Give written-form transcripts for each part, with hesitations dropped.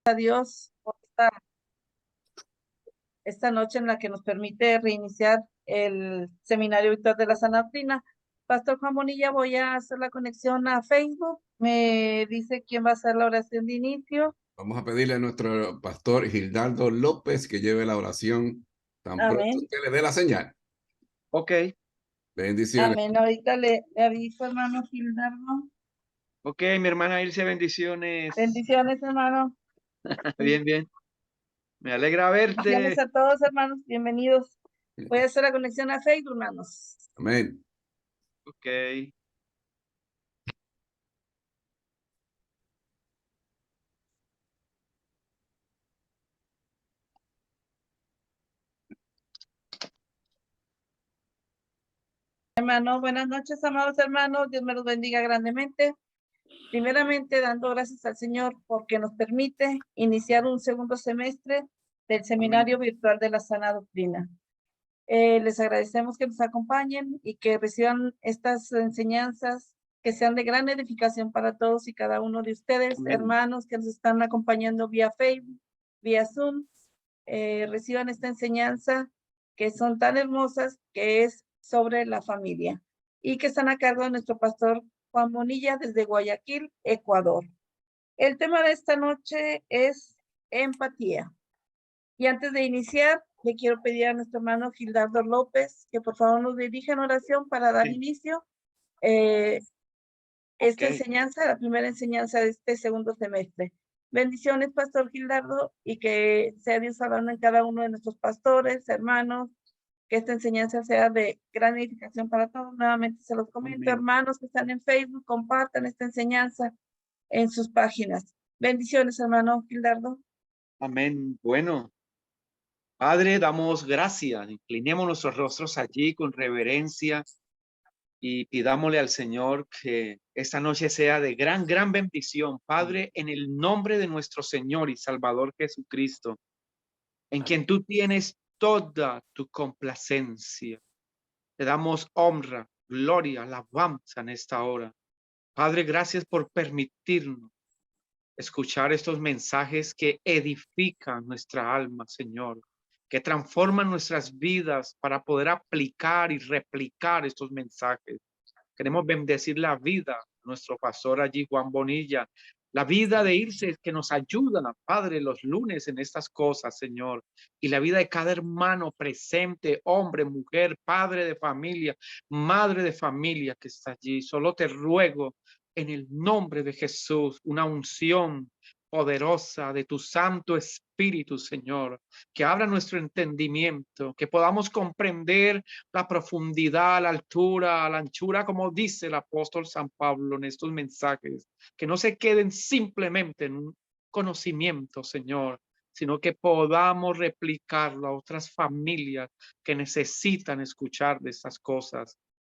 A Dios por esta noche en la que nos permite reiniciar el seminario virtual de la sana doctrina. Pastor Juan Bonilla, voy a hacer la conexión a Facebook. Me dice quién va a hacer la oración de inicio. Vamos a pedirle a nuestro pastor Gildardo López que lleve la oración tan pronto Amén. usted le dé la señal. Ok, Bendiciones. Amén. Ahorita le aviso, hermano Gildardo. ok, mi hermana Ilse, bendiciones. Bendiciones, hermano. Bien, bien. Me alegra verte. Bendiciones a todos, hermanos. Bienvenidos. Voy a hacer la conexión a Facebook, hermanos. Amén. Ok. Hermano, buenas noches, amados hermanos. Dios me los bendiga grandemente. Primeramente, dando gracias al Señor porque nos permite iniciar un segundo semestre del seminario virtual de la sana doctrina. Les agradecemos que nos acompañen y que reciban estas enseñanzas que sean de gran edificación para todos y cada uno de ustedes, Amén. hermanos que nos están acompañando vía Facebook, vía Zoom. Reciban esta enseñanza que son tan hermosas, que es sobre la familia y que están a cargo de nuestro pastor Juan Bonilla desde Guayaquil, Ecuador. El tema de esta noche es empatía. Y antes de iniciar, le quiero pedir a nuestro hermano Gildardo López que por favor nos dirija en oración para dar inicio esta enseñanza, la primera enseñanza de este segundo semestre. Bendiciones, Pastor Gildardo, y que sea Dios hablando en cada uno de nuestros pastores, hermanos, que esta enseñanza sea de gran edificación para todos. Nuevamente se los comento, Amén. hermanos que están en Facebook, compartan esta enseñanza en sus páginas. Bendiciones, hermano Gildardo. Amén. Bueno, Padre, damos gracias. Inclinemos nuestros rostros allí con reverencia y pidámosle al Señor que esta noche sea de gran bendición. Padre, en el nombre de nuestro Señor y Salvador Jesucristo, en quien tú tienes toda tu complacencia. Te damos honra, gloria, alabanza en esta hora. Padre, gracias por permitirnos escuchar estos mensajes que edifican nuestra alma, Señor, que transforman nuestras vidas para poder aplicar y replicar estos mensajes. Queremos bendecir la vida de nuestro pastor allí, Juan Bonilla, la vida de Irse, que nos ayuda, Padre, los lunes en estas cosas, Señor, y la vida de cada hermano presente, hombre, mujer, padre de familia, madre de familia que está allí. Solo te ruego en el nombre de Jesús una unción poderosa de tu Santo Espíritu, Señor, que abra nuestro entendimiento, que podamos comprender la profundidad, la altura, la anchura, como dice el apóstol San Pablo en estos mensajes, que no se queden simplemente en un conocimiento, Señor, sino que podamos replicarlo a otras familias que necesitan escuchar de estas cosas.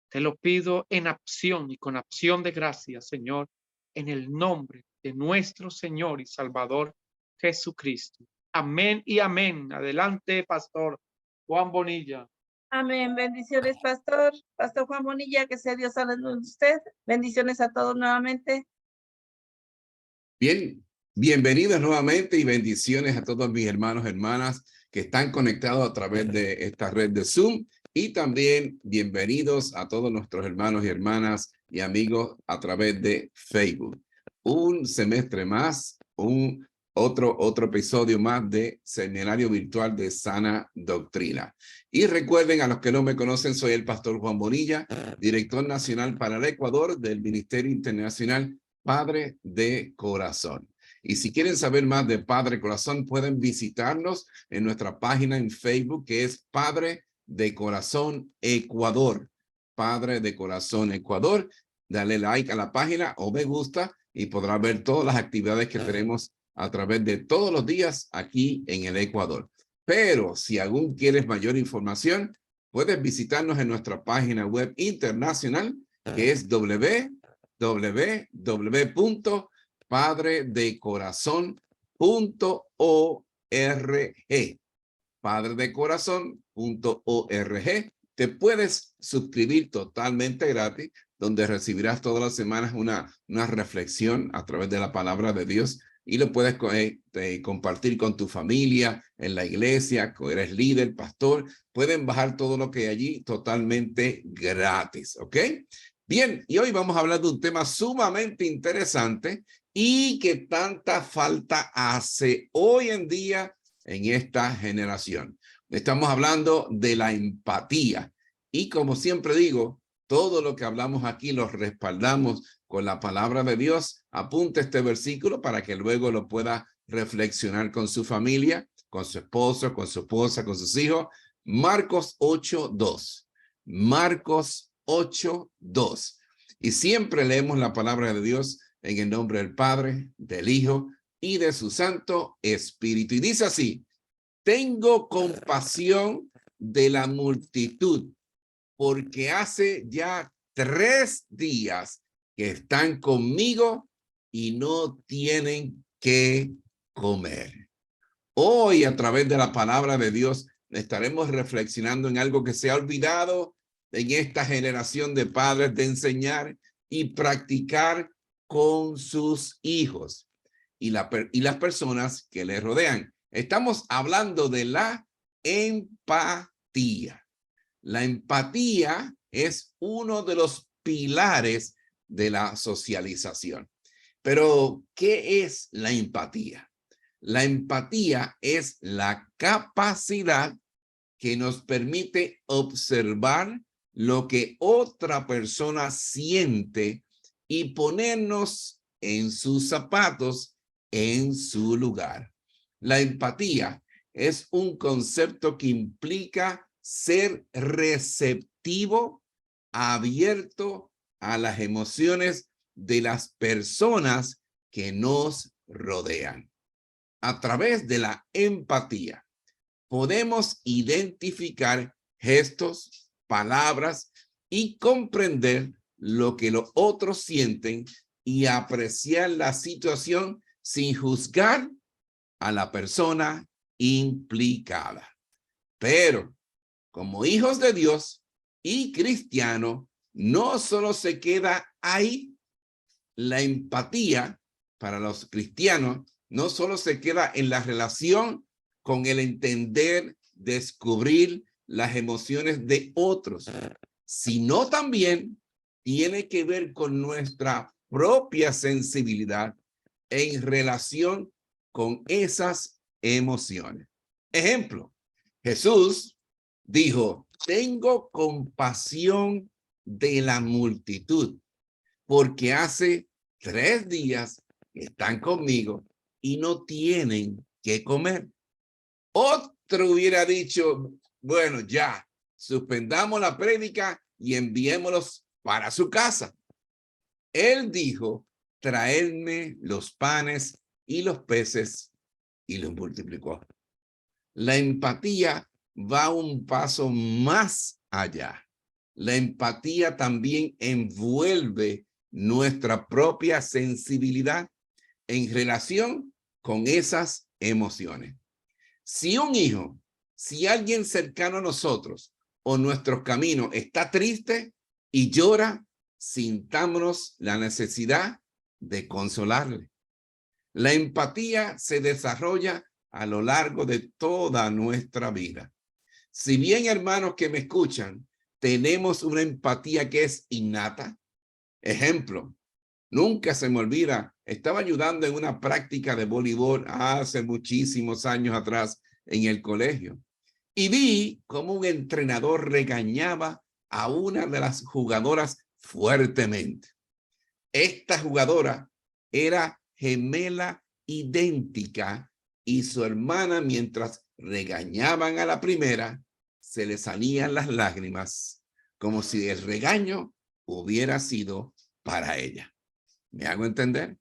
Te lo pido en acción y con acción de gracias, Señor, en el nombre de nuestro Señor y Salvador Jesucristo. Amén y amén. Adelante, Pastor Juan Bonilla. Amén. Bendiciones, Pastor Juan Bonilla, que sea Dios hablando de usted. Bendiciones a todos nuevamente. Bien, bienvenidos nuevamente y bendiciones a todos mis hermanos y hermanas que están conectados a través de esta red de Zoom, y también bienvenidos a todos nuestros hermanos y hermanas y amigos a través de Facebook. Un semestre más, otro episodio más de Seminario Virtual de Sana Doctrina. Y recuerden, a los que no me conocen, soy el pastor Juan Bonilla, director nacional para el Ecuador del Ministerio Internacional Padre de Corazón. Y si quieren saber más de Padre Corazón, pueden visitarnos en nuestra página en Facebook, que es Padre de Corazón Ecuador. Padre de Corazón Ecuador. Dale like a la página o me gusta y podrá ver todas las actividades que tenemos a través de todos los días aquí en el Ecuador. Pero si aún quieres mayor información, puedes visitarnos en nuestra página web internacional, que es www.padredecorazon.org. padredecorazon.org. Te puedes suscribir totalmente gratis donde recibirás todas las semanas una reflexión a través de la palabra de Dios y lo puedes compartir con tu familia, en la iglesia, que eres líder, pastor. Pueden bajar todo lo que hay allí totalmente gratis, ¿ok? Bien, y hoy vamos a hablar de un tema sumamente interesante y que tanta falta hace hoy en día en esta generación. Estamos hablando de la empatía. Y como siempre digo, todo lo que hablamos aquí lo respaldamos con la palabra de Dios. Apunte este versículo para que luego lo pueda reflexionar con su familia, con su esposo, con su esposa, con sus hijos. Marcos 8:2. Marcos 8:2. Y siempre leemos la palabra de Dios en el nombre del Padre, del Hijo y de su Santo Espíritu. Y dice así: tengo compasión de la multitud, porque hace ya 3 días que están conmigo y no tienen qué comer. Hoy, a través de la palabra de Dios, estaremos reflexionando en algo que se ha olvidado en esta generación de padres de enseñar y practicar con sus hijos y las personas que les rodean. Estamos hablando de la empatía. La empatía es uno de los pilares de la socialización. Pero, ¿qué es la empatía? La empatía es la capacidad que nos permite observar lo que otra persona siente y ponernos en sus zapatos, en su lugar. La empatía es un concepto que implica ser receptivo, abierto a las emociones de las personas que nos rodean. A través de la empatía podemos identificar gestos, palabras y comprender lo que los otros sienten y apreciar la situación sin juzgar a la persona implicada. Pero como hijos de Dios y cristianos, no solo se queda ahí. La empatía para los cristianos no solo se queda en la relación con el entender, descubrir las emociones de otros, sino también tiene que ver con nuestra propia sensibilidad en relación con esas emociones. Ejemplo, Jesús dijo: tengo compasión de la multitud, porque hace 3 días que están conmigo y no tienen qué comer. Otro hubiera dicho: bueno, ya, suspendamos la prédica y enviémoslos para su casa. Él dijo: traedme los panes y los peces, y los multiplicó. La empatía va un paso más allá. La empatía también envuelve nuestra propia sensibilidad en relación con esas emociones. Si un hijo, si alguien cercano a nosotros o nuestros caminos está triste y llora, sintámonos la necesidad de consolarle. La empatía se desarrolla a lo largo de toda nuestra vida. Si bien, hermanos que me escuchan, tenemos una empatía que es innata. Ejemplo, nunca se me olvida, estaba ayudando en una práctica de voleibol hace muchísimos años atrás en el colegio y vi cómo un entrenador regañaba a una de las jugadoras fuertemente. Esta jugadora era gemela idéntica y su hermana, mientras regañaban a la primera, se le salían las lágrimas como si el regaño hubiera sido para ella. ¿Me hago entender?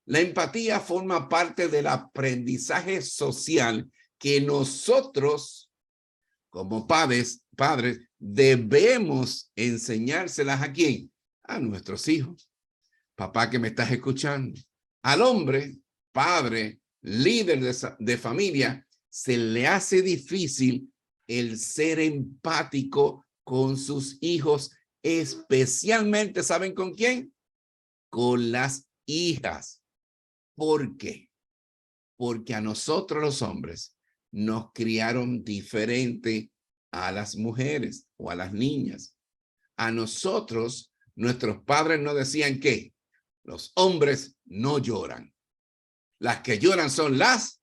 La empatía forma parte del aprendizaje social que nosotros, como padres, debemos enseñárselas ¿a quién? A nuestros hijos. Papá que me estás escuchando, al hombre, padre, líder de familia, se le hace difícil el ser empático con sus hijos especialmente, ¿saben con quién? Con las hijas. ¿Por qué? Porque a nosotros los hombres nos criaron diferente a las mujeres o a las niñas. A nosotros, nuestros padres nos decían que los hombres no lloran. Las que lloran son las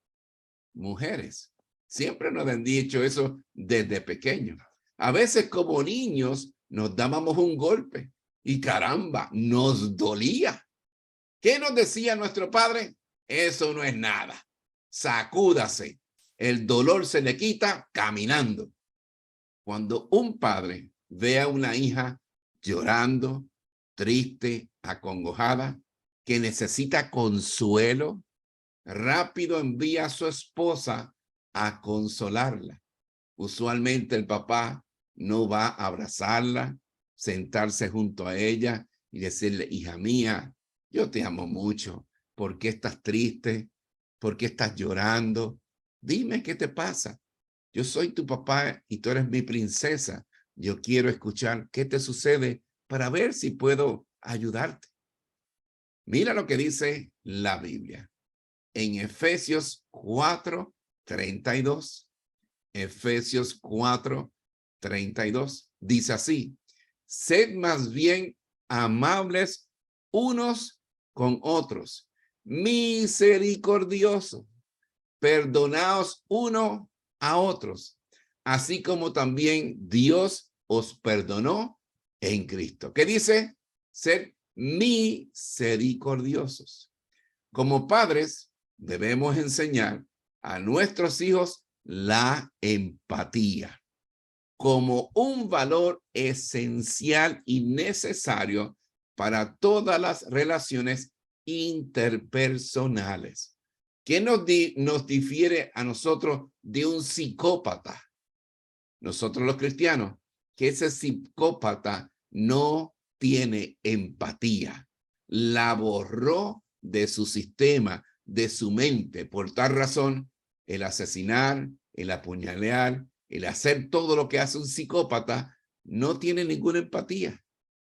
mujeres. Siempre nos han dicho eso desde pequeños. A veces como niños nos dábamos un golpe y caramba, nos dolía. ¿Qué nos decía nuestro padre? Eso no es nada. Sacúdase. El dolor se le quita caminando. Cuando un padre ve a una hija llorando, triste, acongojada, que necesita consuelo, rápido envía a su esposa a consolarla. Usualmente el papá no va a abrazarla, sentarse junto a ella y decirle, hija mía, yo te amo mucho. ¿Por qué estás triste? ¿Por qué estás llorando? Dime qué te pasa. Yo soy tu papá y tú eres mi princesa. Yo quiero escuchar qué te sucede para ver si puedo ayudarte. Mira lo que dice la Biblia. En Efesios 4:32. Efesios 4:32. Dice así. Sed más bien amables unos con otros. Misericordiosos. Perdonaos uno a otros, así como también Dios os perdonó en Cristo. ¿Qué dice? Ser misericordiosos. Como padres, debemos enseñar a nuestros hijos la empatía como un valor esencial y necesario para todas las relaciones interpersonales. ¿Qué nos difiere a nosotros de un psicópata? Nosotros los cristianos, que ese psicópata no tiene empatía. La borró de su sistema, de su mente. Por tal razón, el asesinar, el apuñalear, el hacer todo lo que hace un psicópata, no tiene ninguna empatía,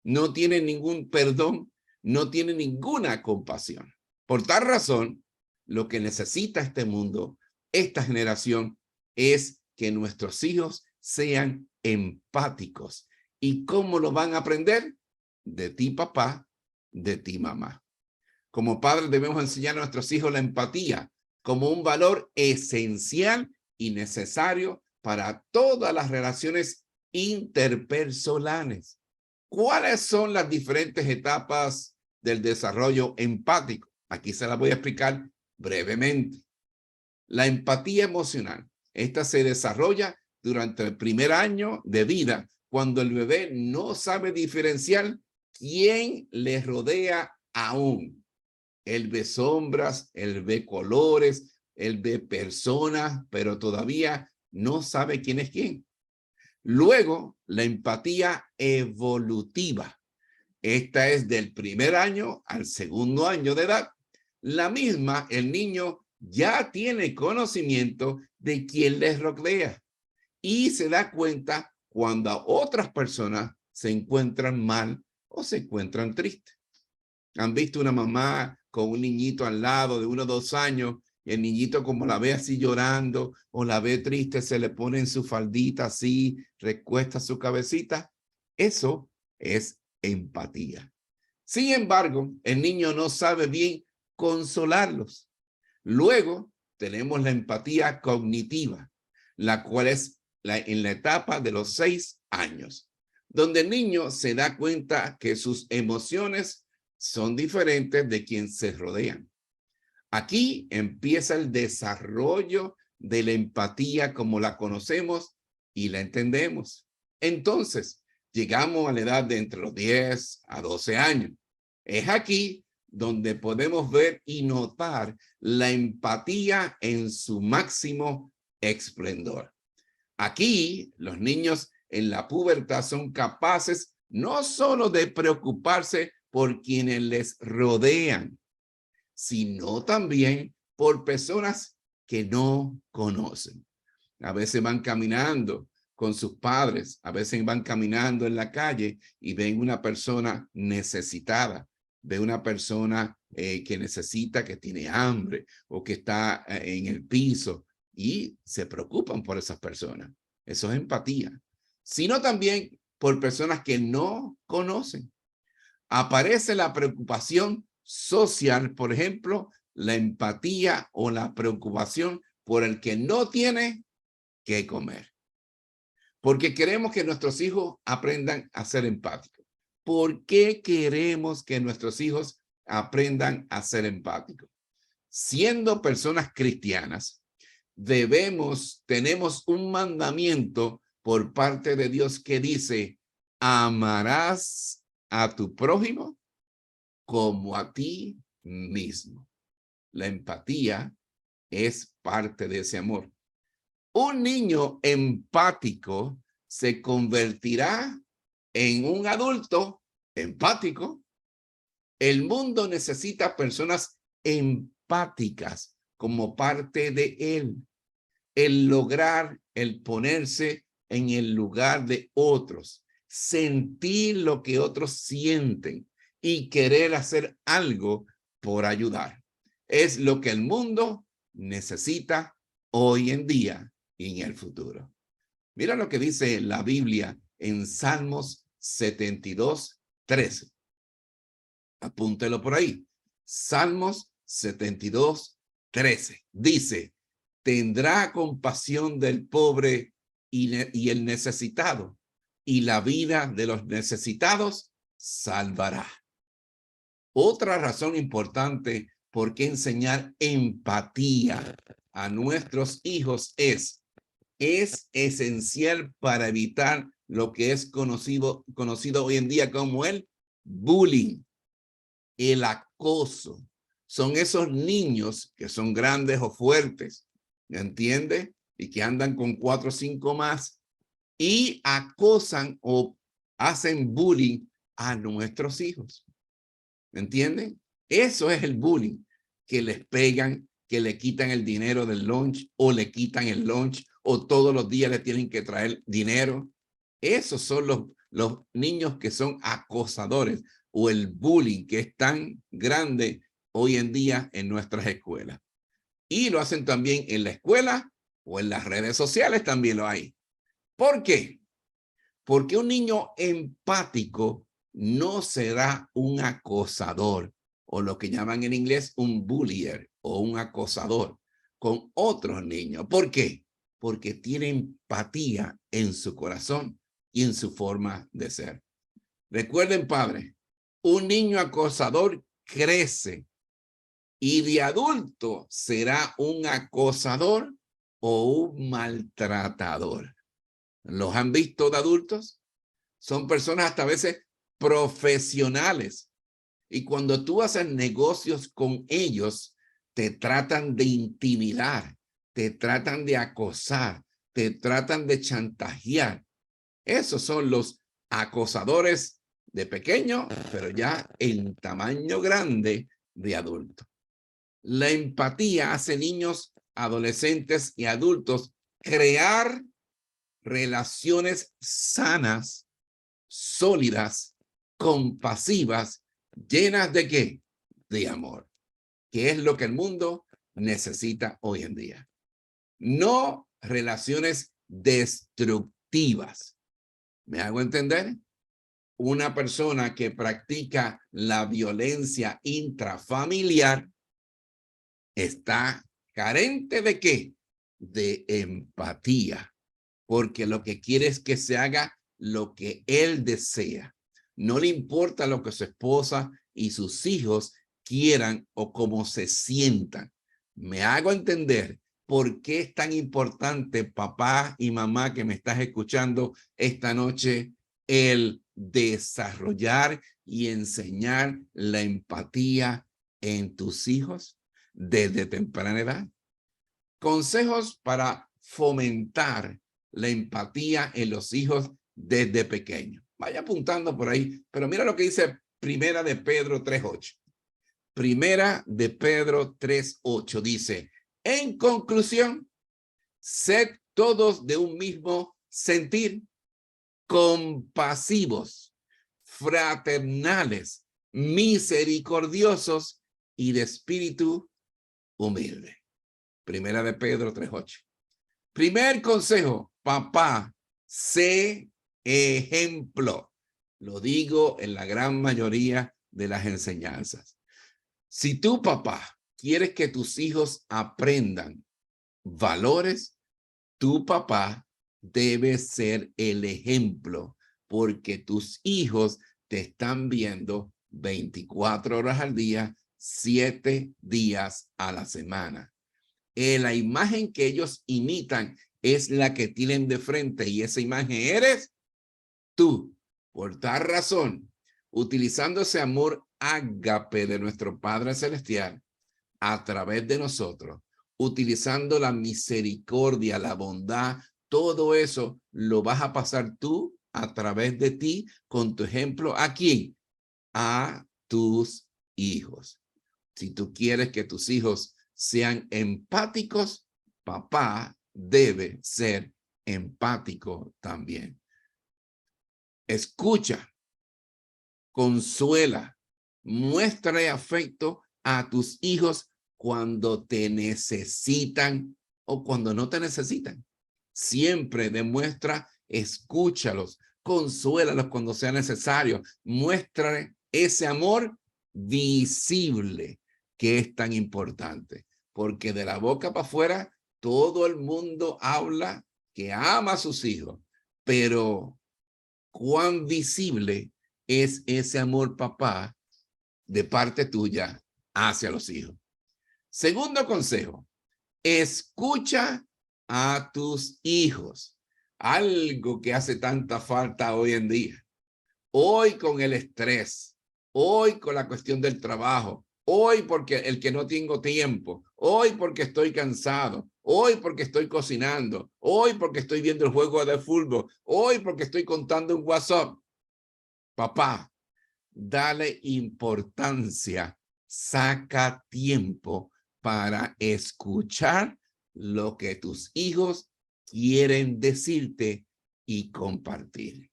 no tiene ningún perdón, no tiene ninguna compasión. Por tal razón, lo que necesita este mundo, esta generación, es que nuestros hijos sean empáticos. ¿Y cómo lo van a aprender? De ti, papá, de ti, mamá. Como padres debemos enseñar a nuestros hijos la empatía como un valor esencial y necesario para todas las relaciones interpersonales. ¿Cuáles son las diferentes etapas del desarrollo empático? Aquí se las voy a explicar brevemente. La empatía emocional. Esta se desarrolla durante el primer año de vida, cuando el bebé no sabe diferenciar quién le rodea aún. Él ve sombras, él ve colores, él ve personas, pero todavía no sabe quién es quién. Luego, la empatía evolutiva. Esta es del primer año al segundo año de edad. La misma, el niño ya tiene conocimiento de quién les rodea y se da cuenta cuando otras personas se encuentran mal o se encuentran tristes. ¿Han visto una mamá con un niñito al lado de 1 o 2 años y el niñito como la ve así llorando o la ve triste, se le pone en su faldita así, recuesta su cabecita? Eso es empatía. Sin embargo, el niño no sabe bien consolarlos. Luego tenemos la empatía cognitiva, la cual es en la etapa de los 6 años, donde el niño se da cuenta que sus emociones son diferentes de quien se rodean. Aquí empieza el desarrollo de la empatía como la conocemos y la entendemos. Entonces, llegamos a la edad de entre los 10 a 12 años. Es aquí donde podemos ver y notar la empatía en su máximo esplendor. Aquí, los niños en la pubertad son capaces no solo de preocuparse por quienes les rodean, sino también por personas que no conocen. A veces van caminando con sus padres. A veces van caminando en la calle y ven una persona necesitada, ven una persona que necesita, que tiene hambre o que está en el piso y se preocupan por esas personas. Eso es empatía. Sino también por personas que no conocen. Aparece la preocupación social, por ejemplo, la empatía o la preocupación por el que no tiene que comer. Porque queremos que nuestros hijos aprendan a ser empáticos. ¿Por qué queremos que nuestros hijos aprendan a ser empáticos? Siendo personas cristianas, tenemos un mandamiento por parte de Dios que dice, amarás a tu prójimo como a ti mismo. La empatía es parte de ese amor. Un niño empático se convertirá en un adulto empático. El mundo necesita personas empáticas como parte de él. El lograr, el ponerse en el lugar de otros, sentir lo que otros sienten y querer hacer algo por ayudar. Es lo que el mundo necesita hoy en día y en el futuro. Mira lo que dice la Biblia en Salmos 72:13. Apúntelo por ahí. Salmos 72:13. Dice, tendrá compasión del pobre y el necesitado, y la vida de los necesitados salvará. Otra razón importante por qué enseñar empatía a nuestros hijos es esencial para evitar lo que es conocido hoy en día como el bullying, el acoso. Son esos niños que son grandes o fuertes, ¿me entiende? Y que andan con 4 o 5 más y acosan o hacen bullying a nuestros hijos. ¿Me entienden? Eso es el bullying, que les pegan, que le quitan el dinero del lunch o le quitan el lunch o todos los días le tienen que traer dinero. Esos son los niños que son acosadores o el bullying que es tan grande hoy en día en nuestras escuelas. Y lo hacen también en la escuela o en las redes sociales también lo hay. ¿Por qué? Porque un niño empático no será un acosador o lo que llaman en inglés un bullier o un acosador con otros niños. ¿Por qué? Porque tiene empatía en su corazón y en su forma de ser. Recuerden, padres, un niño acosador crece y de adulto será un acosador o un maltratador. ¿Los han visto de adultos? Son personas hasta a veces profesionales. Y cuando tú haces negocios con ellos, te tratan de intimidar, te tratan de acosar, te tratan de chantajear. Esos son los acosadores de pequeño, pero ya en tamaño grande de adulto. La empatía hace niños, adolescentes y adultos crear relaciones sanas, sólidas, compasivas, llenas de ¿qué? De amor, que es lo que el mundo necesita hoy en día. No relaciones destructivas. ¿Me hago entender? Una persona que practica la violencia intrafamiliar está carente ¿de qué? De empatía, porque lo que quiere es que se haga lo que él desea. No le importa lo que su esposa y sus hijos quieran o cómo se sientan. Me hago entender por qué es tan importante, papá y mamá que me estás escuchando esta noche, el desarrollar y enseñar la empatía en tus hijos desde temprana edad. Consejos para fomentar la empatía en los hijos desde pequeños. Vaya apuntando por ahí, pero mira lo que dice Primera de Pedro 3:8. Primera de Pedro 3:8 dice, en conclusión, sed todos de un mismo sentir, compasivos, fraternales, misericordiosos y de espíritu humilde. Primera de Pedro 3:8. Primer consejo, papá, sé ejemplo. Lo digo en la gran mayoría de las enseñanzas. Si tú, papá, quieres que tus hijos aprendan valores, tu papá debe ser el ejemplo, porque tus hijos te están viendo 24 horas al día, 7 días a la semana. La imagen que ellos imitan es la que tienen de frente, y esa imagen eres tú. Por tal razón, utilizando ese amor ágape de nuestro Padre Celestial a través de nosotros, utilizando la misericordia, la bondad, todo eso lo vas a pasar tú a través de ti con tu ejemplo. ¿A quién? A tus hijos. Si tú quieres que tus hijos sean empáticos, papá debe ser empático también. Escucha, consuela, muestra afecto a tus hijos cuando te necesitan o cuando no te necesitan. Siempre demuestra, escúchalos, consuélalos cuando sea necesario. Muestra ese amor visible que es tan importante, porque de la boca para afuera todo el mundo habla que ama a sus hijos, pero cuán visible es ese amor, papá, de parte tuya hacia los hijos. Segundo consejo, escucha a tus hijos. Algo que hace tanta falta hoy en día. Hoy con el estrés, hoy con la cuestión del trabajo, hoy porque el que no tengo tiempo, hoy porque estoy cansado, hoy porque estoy cocinando, hoy porque estoy viendo el juego de fútbol, hoy porque estoy contando un WhatsApp. Papá, dale importancia, saca tiempo para escuchar lo que tus hijos quieren decirte y compartir.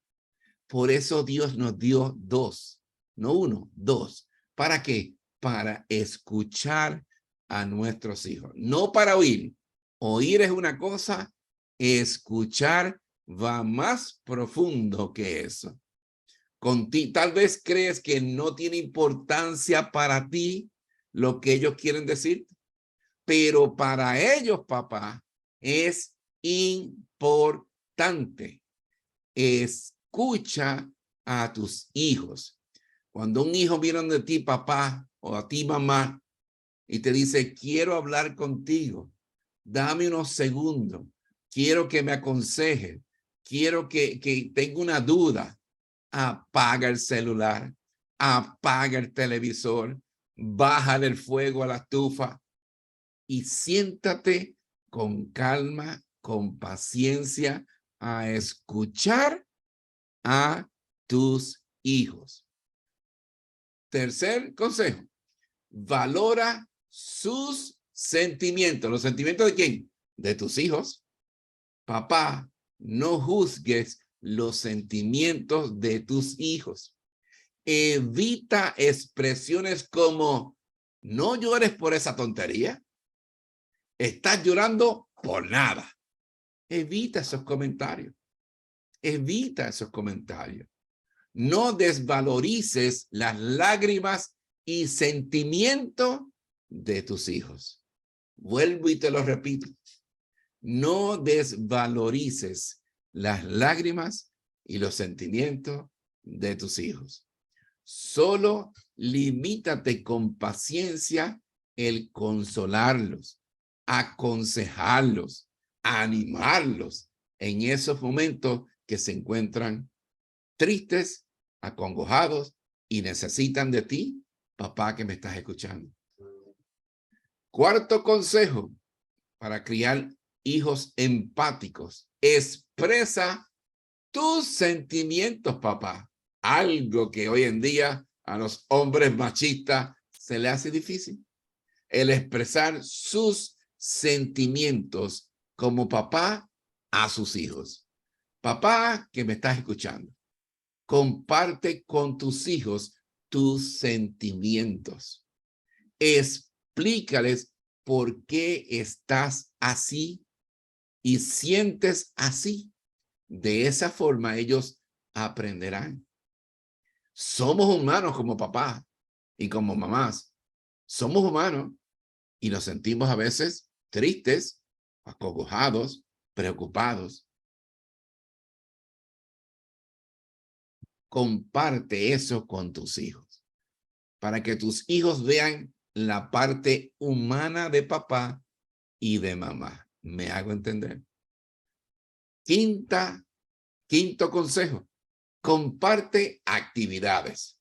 Por eso Dios nos dio dos, no uno, dos. ¿Para qué? Para escuchar a nuestros hijos, no para oír. Oír es una cosa, escuchar va más profundo que eso. Tal vez crees que no tiene importancia para ti lo que ellos quieren decir, pero para ellos, papá, es importante. Escucha a tus hijos. Cuando un hijo viene de ti, papá, o a ti, mamá, y te dice, quiero hablar contigo, dame unos segundos, quiero que me aconsejes, quiero que tenga una duda, apaga el celular, apaga el televisor, bájale el fuego a la estufa y siéntate con calma, con paciencia, a escuchar a tus hijos. Tercer consejo, valora sus sentimientos. ¿Los sentimientos de quién? De tus hijos. Papá, no juzgues los sentimientos de tus hijos. Evita expresiones como, no llores por esa tontería. Estás llorando por nada. Evita esos comentarios. Evita esos comentarios. No desvalorices las lágrimas y sentimientos de tus hijos. Vuelvo y te lo repito. No desvalorices las lágrimas y los sentimientos de tus hijos. Solo limítate con paciencia el consolarlos, aconsejarlos, animarlos en esos momentos que se encuentran tristes, acongojados y necesitan de ti, papá que me estás escuchando. Cuarto consejo para criar hijos empáticos. Expresa tus sentimientos, papá. Algo que hoy en día a los hombres machistas se le hace difícil. El expresar sus sentimientos como papá a sus hijos. Papá que me estás escuchando, comparte con tus hijos tus sentimientos. Explícales por qué estás así y sientes así. De esa forma ellos aprenderán. Somos humanos como papá y como mamás. Somos humanos y nos sentimos a veces tristes, acongojados, preocupados. Comparte eso con tus hijos para que tus hijos vean la parte humana de papá y de mamá. ¿Me hago entender? Quinto consejo. Comparte actividades.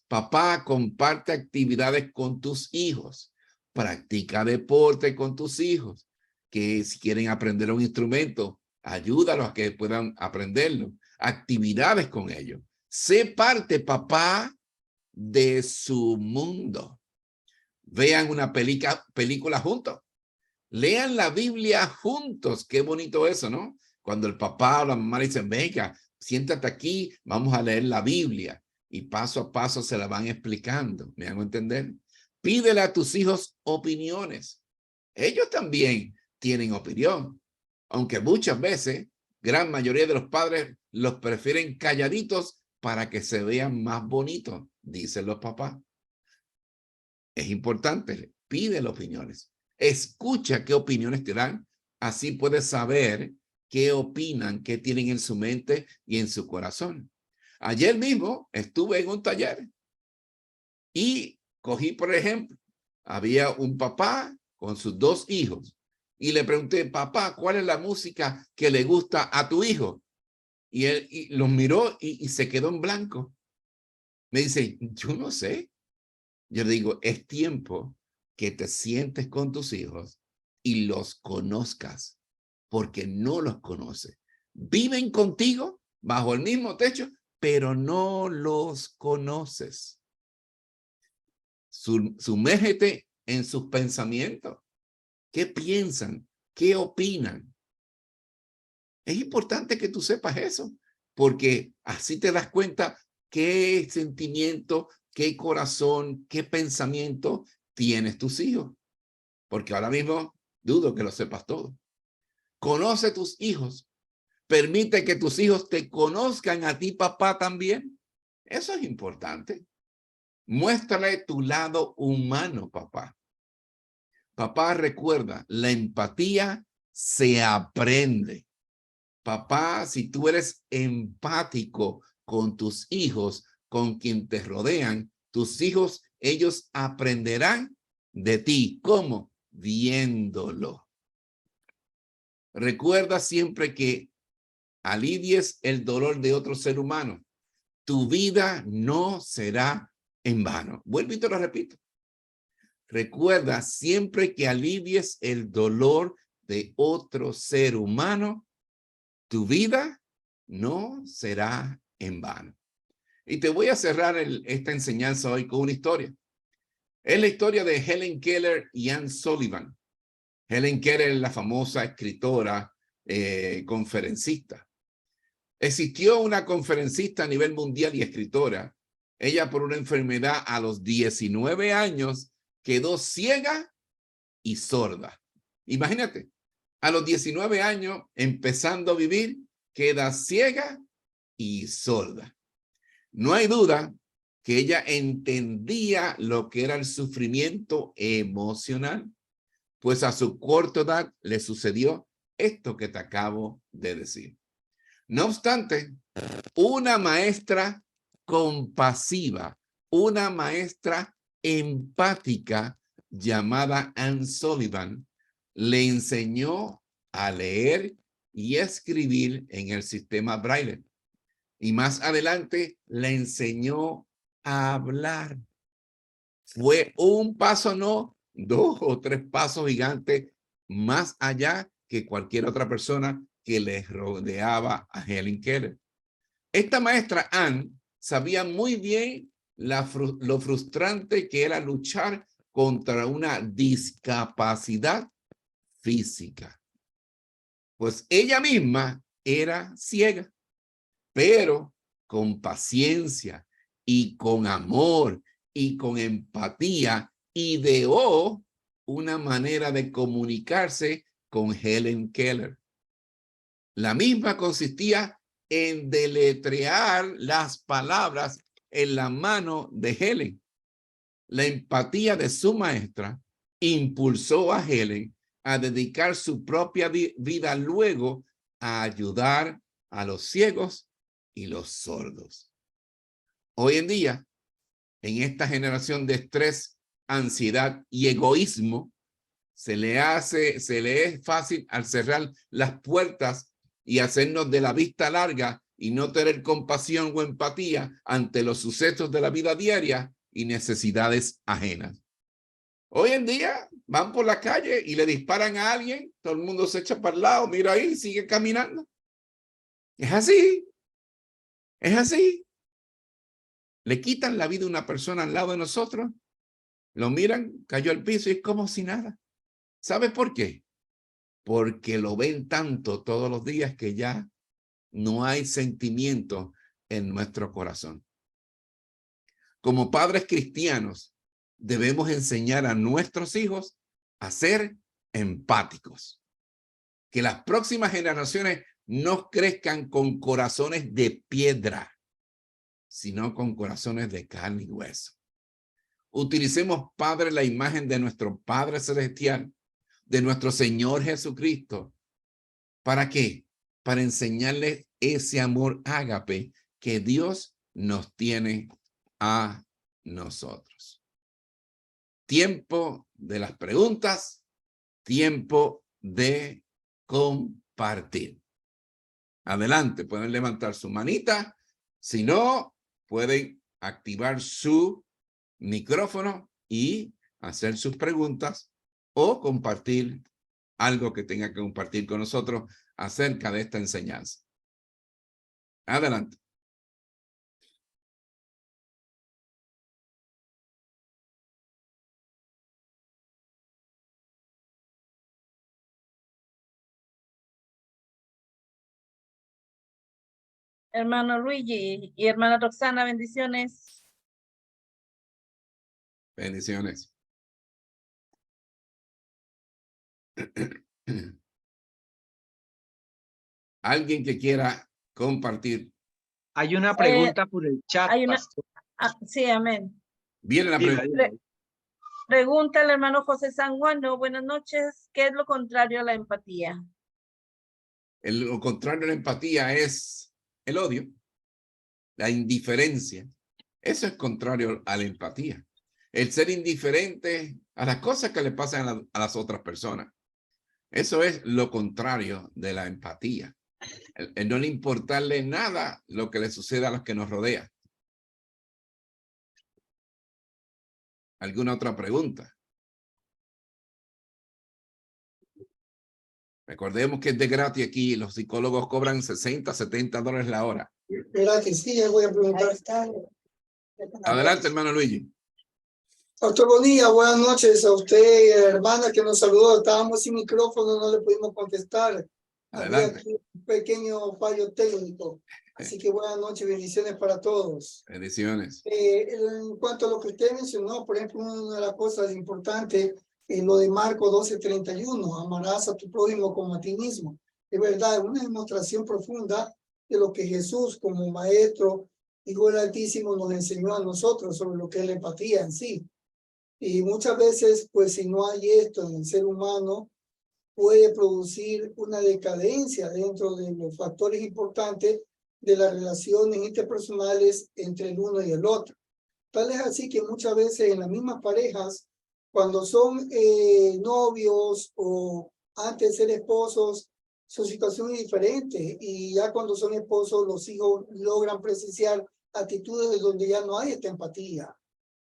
Papá, comparte actividades con tus hijos. Practica deporte con tus hijos. Que si quieren aprender un instrumento, ayúdalos a que puedan aprenderlo. Actividades con ellos. Sé parte, papá, de su mundo. Vean una película juntos. Lean la Biblia juntos. Qué bonito eso, ¿no? Cuando el papá o la mamá dicen, venga, siéntate aquí, vamos a leer la Biblia. Y paso a paso se la van explicando. ¿Me hago entender? Pídele a tus hijos opiniones. Ellos también tienen opinión. Aunque muchas veces, gran mayoría de los padres los prefieren calladitos para que se vean más bonitos, dicen los papás. Es importante, pídele opiniones. Escucha qué opiniones te dan. Así puedes saber qué opinan, qué tienen en su mente y en su corazón. Ayer mismo estuve en un taller y cogí, por ejemplo, había un papá con sus dos hijos y le pregunté, papá, ¿cuál es la música que le gusta a tu hijo? Y él los miró y se quedó en blanco. Me dice, yo no sé. Yo le digo, es tiempo que te sientes con tus hijos y los conozcas, porque no los conoces. Viven contigo bajo el mismo techo, pero no los conoces. Sumérgete en sus pensamientos. ¿Qué piensan? ¿Qué opinan? Es importante que tú sepas eso, porque así te das cuenta qué sentimiento, qué corazón, qué pensamiento tienes tus hijos. Porque ahora mismo dudo que lo sepas todo. Conoce tus hijos. Permite que tus hijos te conozcan a ti, papá, también. Eso es importante. Muéstrale tu lado humano, papá. Papá, recuerda, la empatía se aprende. Papá, si tú eres empático con tus hijos, con quien te rodean, tus hijos, ellos aprenderán de ti. ¿Cómo? Viéndolo. Recuerda siempre que alivies el dolor de otro ser humano. Tu vida no será en vano. Vuelvo y te lo repito. Recuerda siempre que alivies el dolor de otro ser humano, tu vida no será en vano. Y te voy a cerrar esta enseñanza hoy con una historia. Es la historia de Helen Keller y Anne Sullivan. Helen Keller es la famosa escritora, conferencista. Existió una conferencista a nivel mundial y escritora. Ella, por una enfermedad a los 19 años, quedó ciega y sorda. Imagínate, a los 19 años, empezando a vivir, queda ciega y sorda. No hay duda que ella entendía lo que era el sufrimiento emocional, pues a su corta edad le sucedió esto que te acabo de decir. No obstante, una maestra compasiva, una maestra empática llamada Anne Sullivan, le enseñó a leer y escribir en el sistema Braille. Y más adelante le enseñó a hablar. Fue un paso, no, 2 o 3 pasos gigantes más allá que cualquier otra persona que les rodeaba a Helen Keller. Esta maestra Anne sabía muy bien lo frustrante que era luchar contra una discapacidad física. Pues ella misma era ciega, pero con paciencia y con amor y con empatía ideó una manera de comunicarse con Helen Keller. La misma consistía en deletrear las palabras en la mano de Helen. La empatía de su maestra impulsó a Helen a dedicar su propia vida luego a ayudar a los ciegos y los sordos. Hoy en día, en esta generación de estrés, ansiedad y egoísmo, se le es fácil al cerrar las puertas y hacernos de la vista larga y no tener compasión o empatía ante los sucesos de la vida diaria y necesidades ajenas. Hoy en día van por la calle y le disparan a alguien, todo el mundo se echa para el lado, mira ahí, sigue caminando. Es así. Es así. Le quitan la vida a una persona al lado de nosotros, lo miran, cayó al piso y es como si nada. ¿Sabe por qué? Porque lo ven tanto todos los días que ya no hay sentimiento en nuestro corazón. Como padres cristianos, debemos enseñar a nuestros hijos a ser empáticos. Que las próximas generaciones no crezcan con corazones de piedra, sino con corazones de carne y hueso. Utilicemos, Padre, la imagen de nuestro Padre Celestial, de nuestro Señor Jesucristo. ¿Para qué? Para enseñarles ese amor ágape que Dios nos tiene a nosotros. Tiempo de las preguntas, tiempo de compartir. Adelante, pueden levantar su manita. Si no, pueden activar su micrófono y hacer sus preguntas o compartir algo que tenga que compartir con nosotros acerca de esta enseñanza. Adelante. Hermano Luigi y hermana Roxana, bendiciones. Bendiciones. Alguien que quiera compartir. Hay una pregunta por el chat, Hay una, pastor. sí, amén. Viene la pregunta. Pregunta el hermano José Sanjuano. Buenas noches. ¿Qué es lo contrario a la empatía? Lo contrario a la empatía es el odio, la indiferencia. Eso es contrario a la empatía. El ser indiferente a las cosas que le pasan a las otras personas. Eso es lo contrario de la empatía. El no le importarle nada lo que le suceda a los que nos rodean. ¿Alguna otra pregunta? Recordemos que es de gratis aquí. Los psicólogos cobran $60, $70 la hora. Espera que sí, ya voy a preguntar. Adelante, hermano Luigi. Pastor Bonilla, buenas noches a usted, hermana que nos saludó. Estábamos sin micrófono, no le pudimos contestar. Había Adelante. aquí un pequeño fallo técnico. Así que buenas noches, bendiciones para todos. Bendiciones. En cuanto a lo que usted mencionó, por ejemplo, una de las cosas importantes es lo de Marcos 12:31, amarás a tu prójimo como a ti mismo. Es verdad, es una demostración profunda de lo que Jesús como maestro, Hijo del Altísimo, nos enseñó a nosotros sobre lo que es la empatía en sí. Y muchas veces, pues si no hay esto en el ser humano, puede producir una decadencia dentro de los factores importantes de las relaciones interpersonales entre el uno y el otro. Tal es así que muchas veces en las mismas parejas, cuando son novios o antes de ser esposos, su situación es diferente y ya cuando son esposos los hijos logran presenciar actitudes donde ya no hay esta empatía.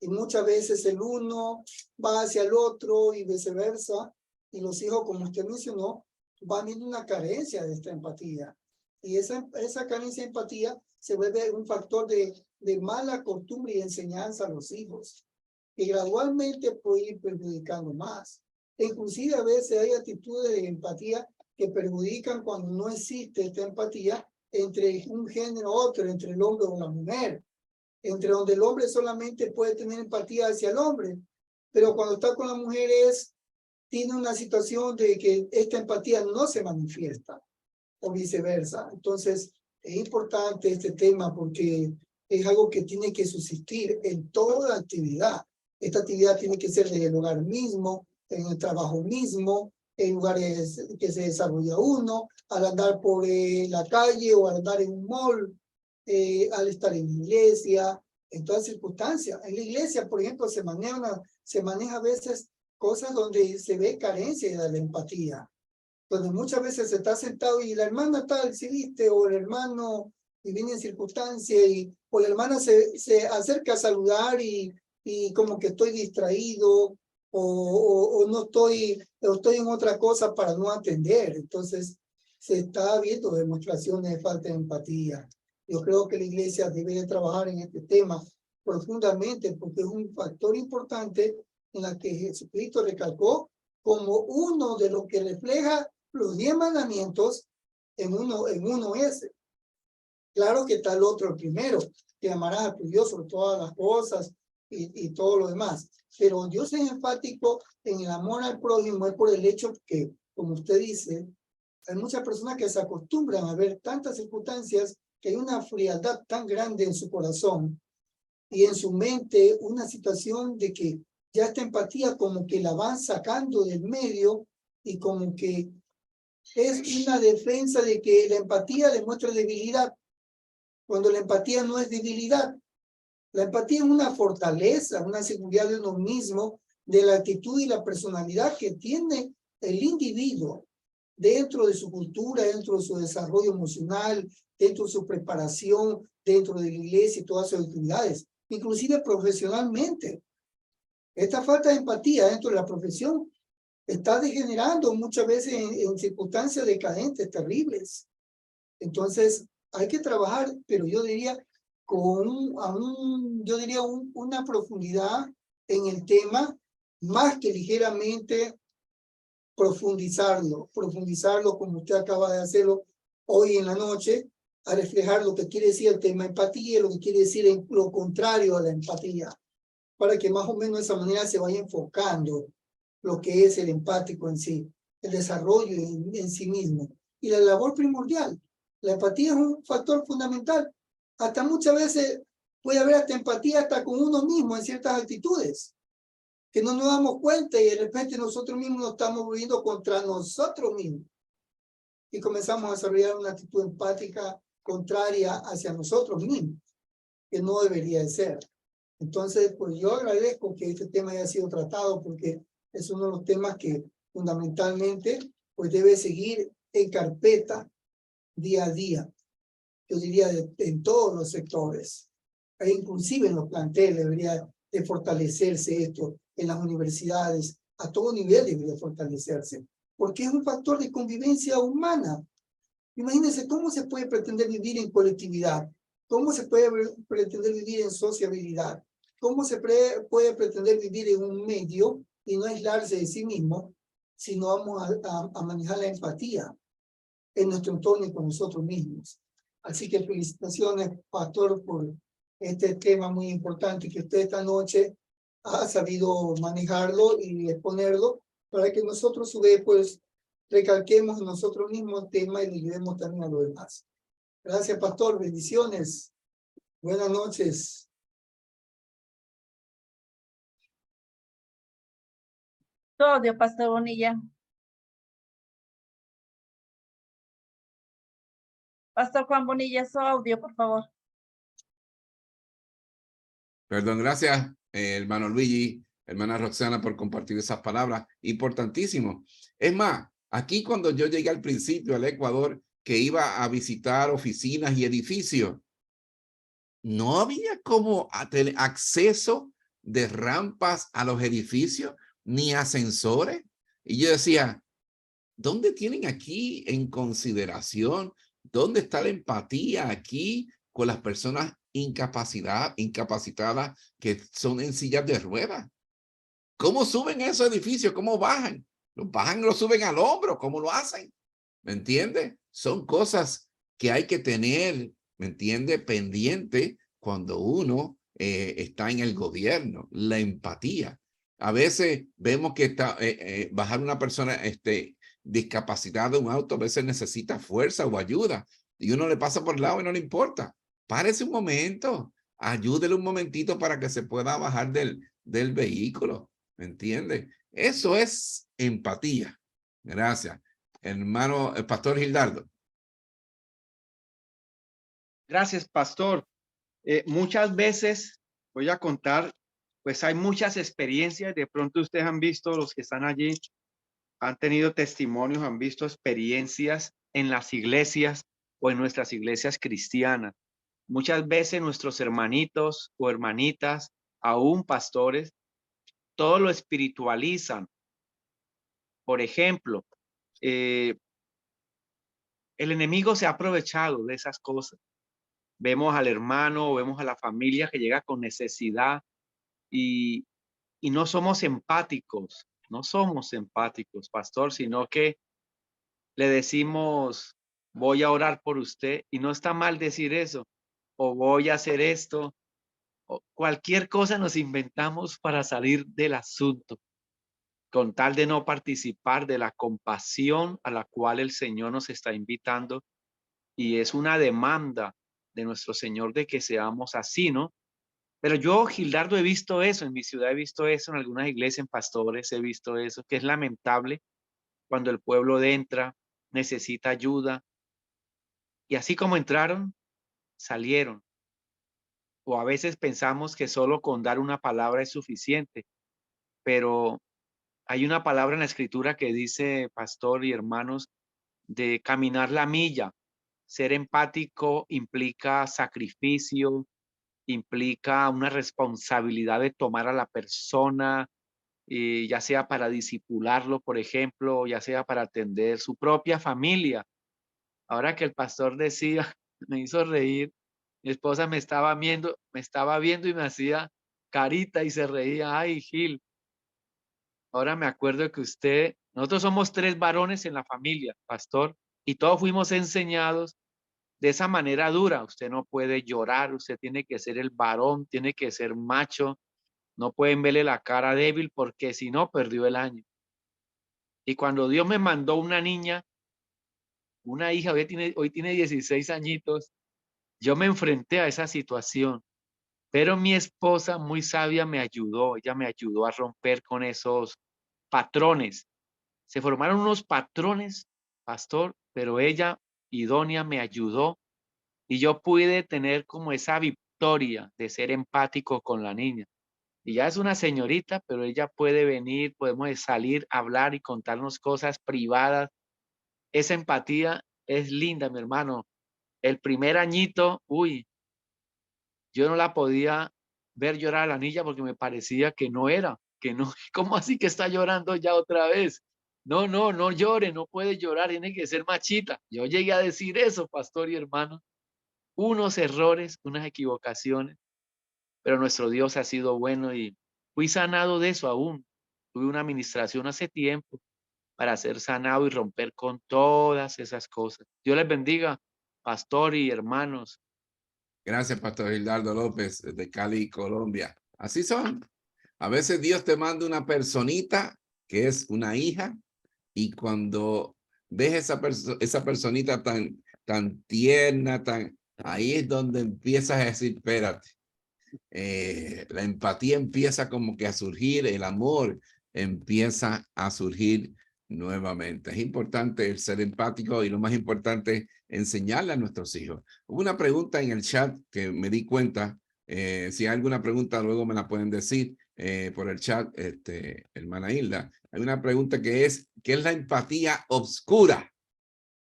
Y muchas veces el uno va hacia el otro y viceversa. Y los hijos, como usted mencionó, van viendo una carencia de esta empatía. Y esa carencia de empatía se vuelve un factor de mala costumbre y enseñanza a los hijos. Y gradualmente puede ir perjudicando más. Inclusive a veces hay actitudes de empatía que perjudican cuando no existe esta empatía entre un género u otro, entre el hombre o la mujer, entre donde el hombre solamente puede tener empatía hacia el hombre, pero cuando está con la mujer tiene una situación de que esta empatía no se manifiesta, o viceversa. Entonces, es importante este tema porque es algo que tiene que subsistir en toda actividad. Esta actividad tiene que ser en el hogar mismo, en el trabajo mismo, en lugares que se desarrolla uno, al andar por la calle o al andar en un mall, al estar en la iglesia, en todas circunstancias. En la iglesia, por ejemplo, se maneja a veces cosas donde se ve carencia de la empatía, donde muchas veces se está sentado y la hermana tal, si viste, o el hermano, y viene en circunstancia, o la hermana se acerca a saludar y como que estoy distraído, o no estoy, o estoy en otra cosa para no atender. Entonces, se está viendo demostraciones de falta de empatía. Yo creo que la iglesia debe de trabajar en este tema profundamente, porque es un factor importante en la que Jesucristo recalcó como uno de los que refleja los 10 mandamientos en uno ese. Claro que está el otro, el primero, que amarás a tu Dios sobre todas las cosas y todo lo demás. Pero Dios es enfático en el amor al prójimo, es por el hecho que, como usted dice, hay muchas personas que se acostumbran a ver tantas circunstancias que hay una frialdad tan grande en su corazón y en su mente, una situación de que ya esta empatía como que la van sacando del medio y como que es una defensa de que la empatía demuestra debilidad, cuando la empatía no es debilidad. La empatía es una fortaleza, una seguridad de uno mismo, de la actitud y la personalidad que tiene el individuo dentro de su cultura, dentro de su desarrollo emocional, dentro de su preparación, dentro de la iglesia y todas sus actividades, inclusive profesionalmente. Esta falta de empatía dentro de la profesión está degenerando muchas veces en circunstancias decadentes, terribles. Entonces, hay que trabajar, pero yo diría una profundidad en el tema, más que ligeramente profundizarlo como usted acaba de hacerlo hoy en la noche, a reflejar lo que quiere decir el tema empatía y lo que quiere decir en lo contrario a la empatía, para que más o menos de esa manera se vaya enfocando lo que es el empático en sí, el desarrollo en sí mismo. Y la labor primordial, la empatía es un factor fundamental. Hasta muchas veces puede haber hasta empatía hasta con uno mismo en ciertas actitudes, que no nos damos cuenta y de repente nosotros mismos nos estamos moviendo contra nosotros mismos. Y comenzamos a desarrollar una actitud empática contraria hacia nosotros mismos, que no debería de ser. Entonces, pues yo agradezco que este tema haya sido tratado porque es uno de los temas que fundamentalmente pues debe seguir en carpeta día a día. Yo diría en todos los sectores, e inclusive en los planteles debería de fortalecerse esto, en las universidades, a todo nivel debería fortalecerse, porque es un factor de convivencia humana. Imagínense cómo se puede pretender vivir en colectividad, cómo se puede pretender vivir en sociabilidad, cómo se puede pretender vivir en un medio y no aislarse de sí mismo, si no vamos a manejar la empatía en nuestro entorno y con nosotros mismos. Así que felicitaciones, pastor, por este tema muy importante que usted esta noche ha sabido manejarlo y exponerlo para que nosotros a su vez pues recalquemos nosotros mismos el tema y lo llevemos también a los demás. Gracias, pastor. Bendiciones. Buenas noches. Su audio, Pastor Bonilla. Pastor Juan Bonilla, su audio, por favor. Perdón, gracias, hermano Luigi, hermana Roxana, por compartir esas palabras. Importantísimo. Es más, aquí cuando yo llegué al principio al Ecuador, que iba a visitar oficinas y edificios, no había como tener acceso de rampas a los edificios, ni ascensores. Y yo decía, ¿dónde tienen aquí en consideración? ¿Dónde está la empatía aquí con las personas incapacitadas que son en sillas de ruedas? ¿Cómo suben esos edificios? ¿Cómo bajan? ¿Los bajan, los suben al hombro? ¿Cómo lo hacen? ¿Me entiende? Son cosas que hay que tener, ¿me entiende? Pendiente cuando uno está en el gobierno, la empatía. A veces vemos que bajar una persona discapacitada de un auto, a veces necesita fuerza o ayuda y uno le pasa por el lado y no le importa. Párese un momento, ayúdele un momentito para que se pueda bajar del vehículo, ¿me entiende? Eso es empatía. Gracias. Hermano, el pastor Gildardo. Gracias, pastor. Muchas veces voy a contar, pues hay muchas experiencias. De pronto ustedes han visto, los que están allí, han tenido testimonios, han visto experiencias en las iglesias o en nuestras iglesias cristianas. Muchas veces nuestros hermanitos o hermanitas, aún pastores, todo lo espiritualizan. Por ejemplo, el enemigo se ha aprovechado de esas cosas. Vemos al hermano, vemos a la familia que llega con necesidad y no somos empáticos, no somos empáticos, pastor, sino que le decimos, voy a orar por usted, y no está mal decir eso, o voy a hacer esto, o cualquier cosa nos inventamos para salir del asunto, con tal de no participar de la compasión a la cual el Señor nos está invitando, y es una demanda de nuestro Señor de que seamos así, ¿no? Pero yo, Gildardo, he visto eso, en mi ciudad he visto eso, en algunas iglesias, en pastores he visto eso, que es lamentable cuando el pueblo entra, necesita ayuda, y así como entraron, salieron. O a veces pensamos que solo con dar una palabra es suficiente, pero hay una palabra en la escritura que dice, pastor y hermanos, de caminar la milla. Ser empático implica sacrificio, implica una responsabilidad de tomar a la persona, ya sea para disipularlo, por ejemplo, ya sea para atender su propia familia. Ahora que el pastor decía, me hizo reír, mi esposa me estaba viendo y me hacía carita y se reía. Ay, Gil, ahora me acuerdo que nosotros somos 3 varones en la familia, pastor, y todos fuimos enseñados de esa manera dura. Usted no puede llorar, usted tiene que ser el varón, tiene que ser macho, no pueden verle la cara débil porque si no, perdió el año. Y cuando Dios me mandó una niña, una hija, hoy tiene 16 añitos, yo me enfrenté a esa situación, pero mi esposa muy sabia me ayudó, ella me ayudó a romper con esos patrones. Se formaron unos patrones, pastor, pero ella, idónea, me ayudó y yo pude tener como esa victoria de ser empático con la niña. Y ya es una señorita, pero ella puede venir, podemos salir, hablar y contarnos cosas privadas. Esa empatía es linda, mi hermano. El primer añito, uy, yo no la podía ver llorar a la niña porque me parecía que no era, que no, ¿cómo así que está llorando ya otra vez? No, no, no llore, no puede llorar, tiene que ser machita. Yo llegué a decir eso, pastor y hermano, unos errores, unas equivocaciones, pero nuestro Dios ha sido bueno y fui sanado de eso aún. Tuve una administración hace tiempo para ser sanado y romper con todas esas cosas. Dios les bendiga, pastor y hermanos. Gracias, pastor Gildardo López de Cali, Colombia. Así son. A veces Dios te manda una personita que es una hija y cuando ves esa personita tan tierna, ahí es donde empiezas a decir, espérate, la empatía empieza como que a surgir, el amor empieza a surgir nuevamente. Es importante el ser empático y lo más importante, enseñarle a nuestros hijos. Hubo una pregunta en el chat que me di cuenta. Si hay alguna pregunta, luego me la pueden decir por el chat, hermana Hilda. Hay una pregunta que es, ¿qué es la empatía oscura?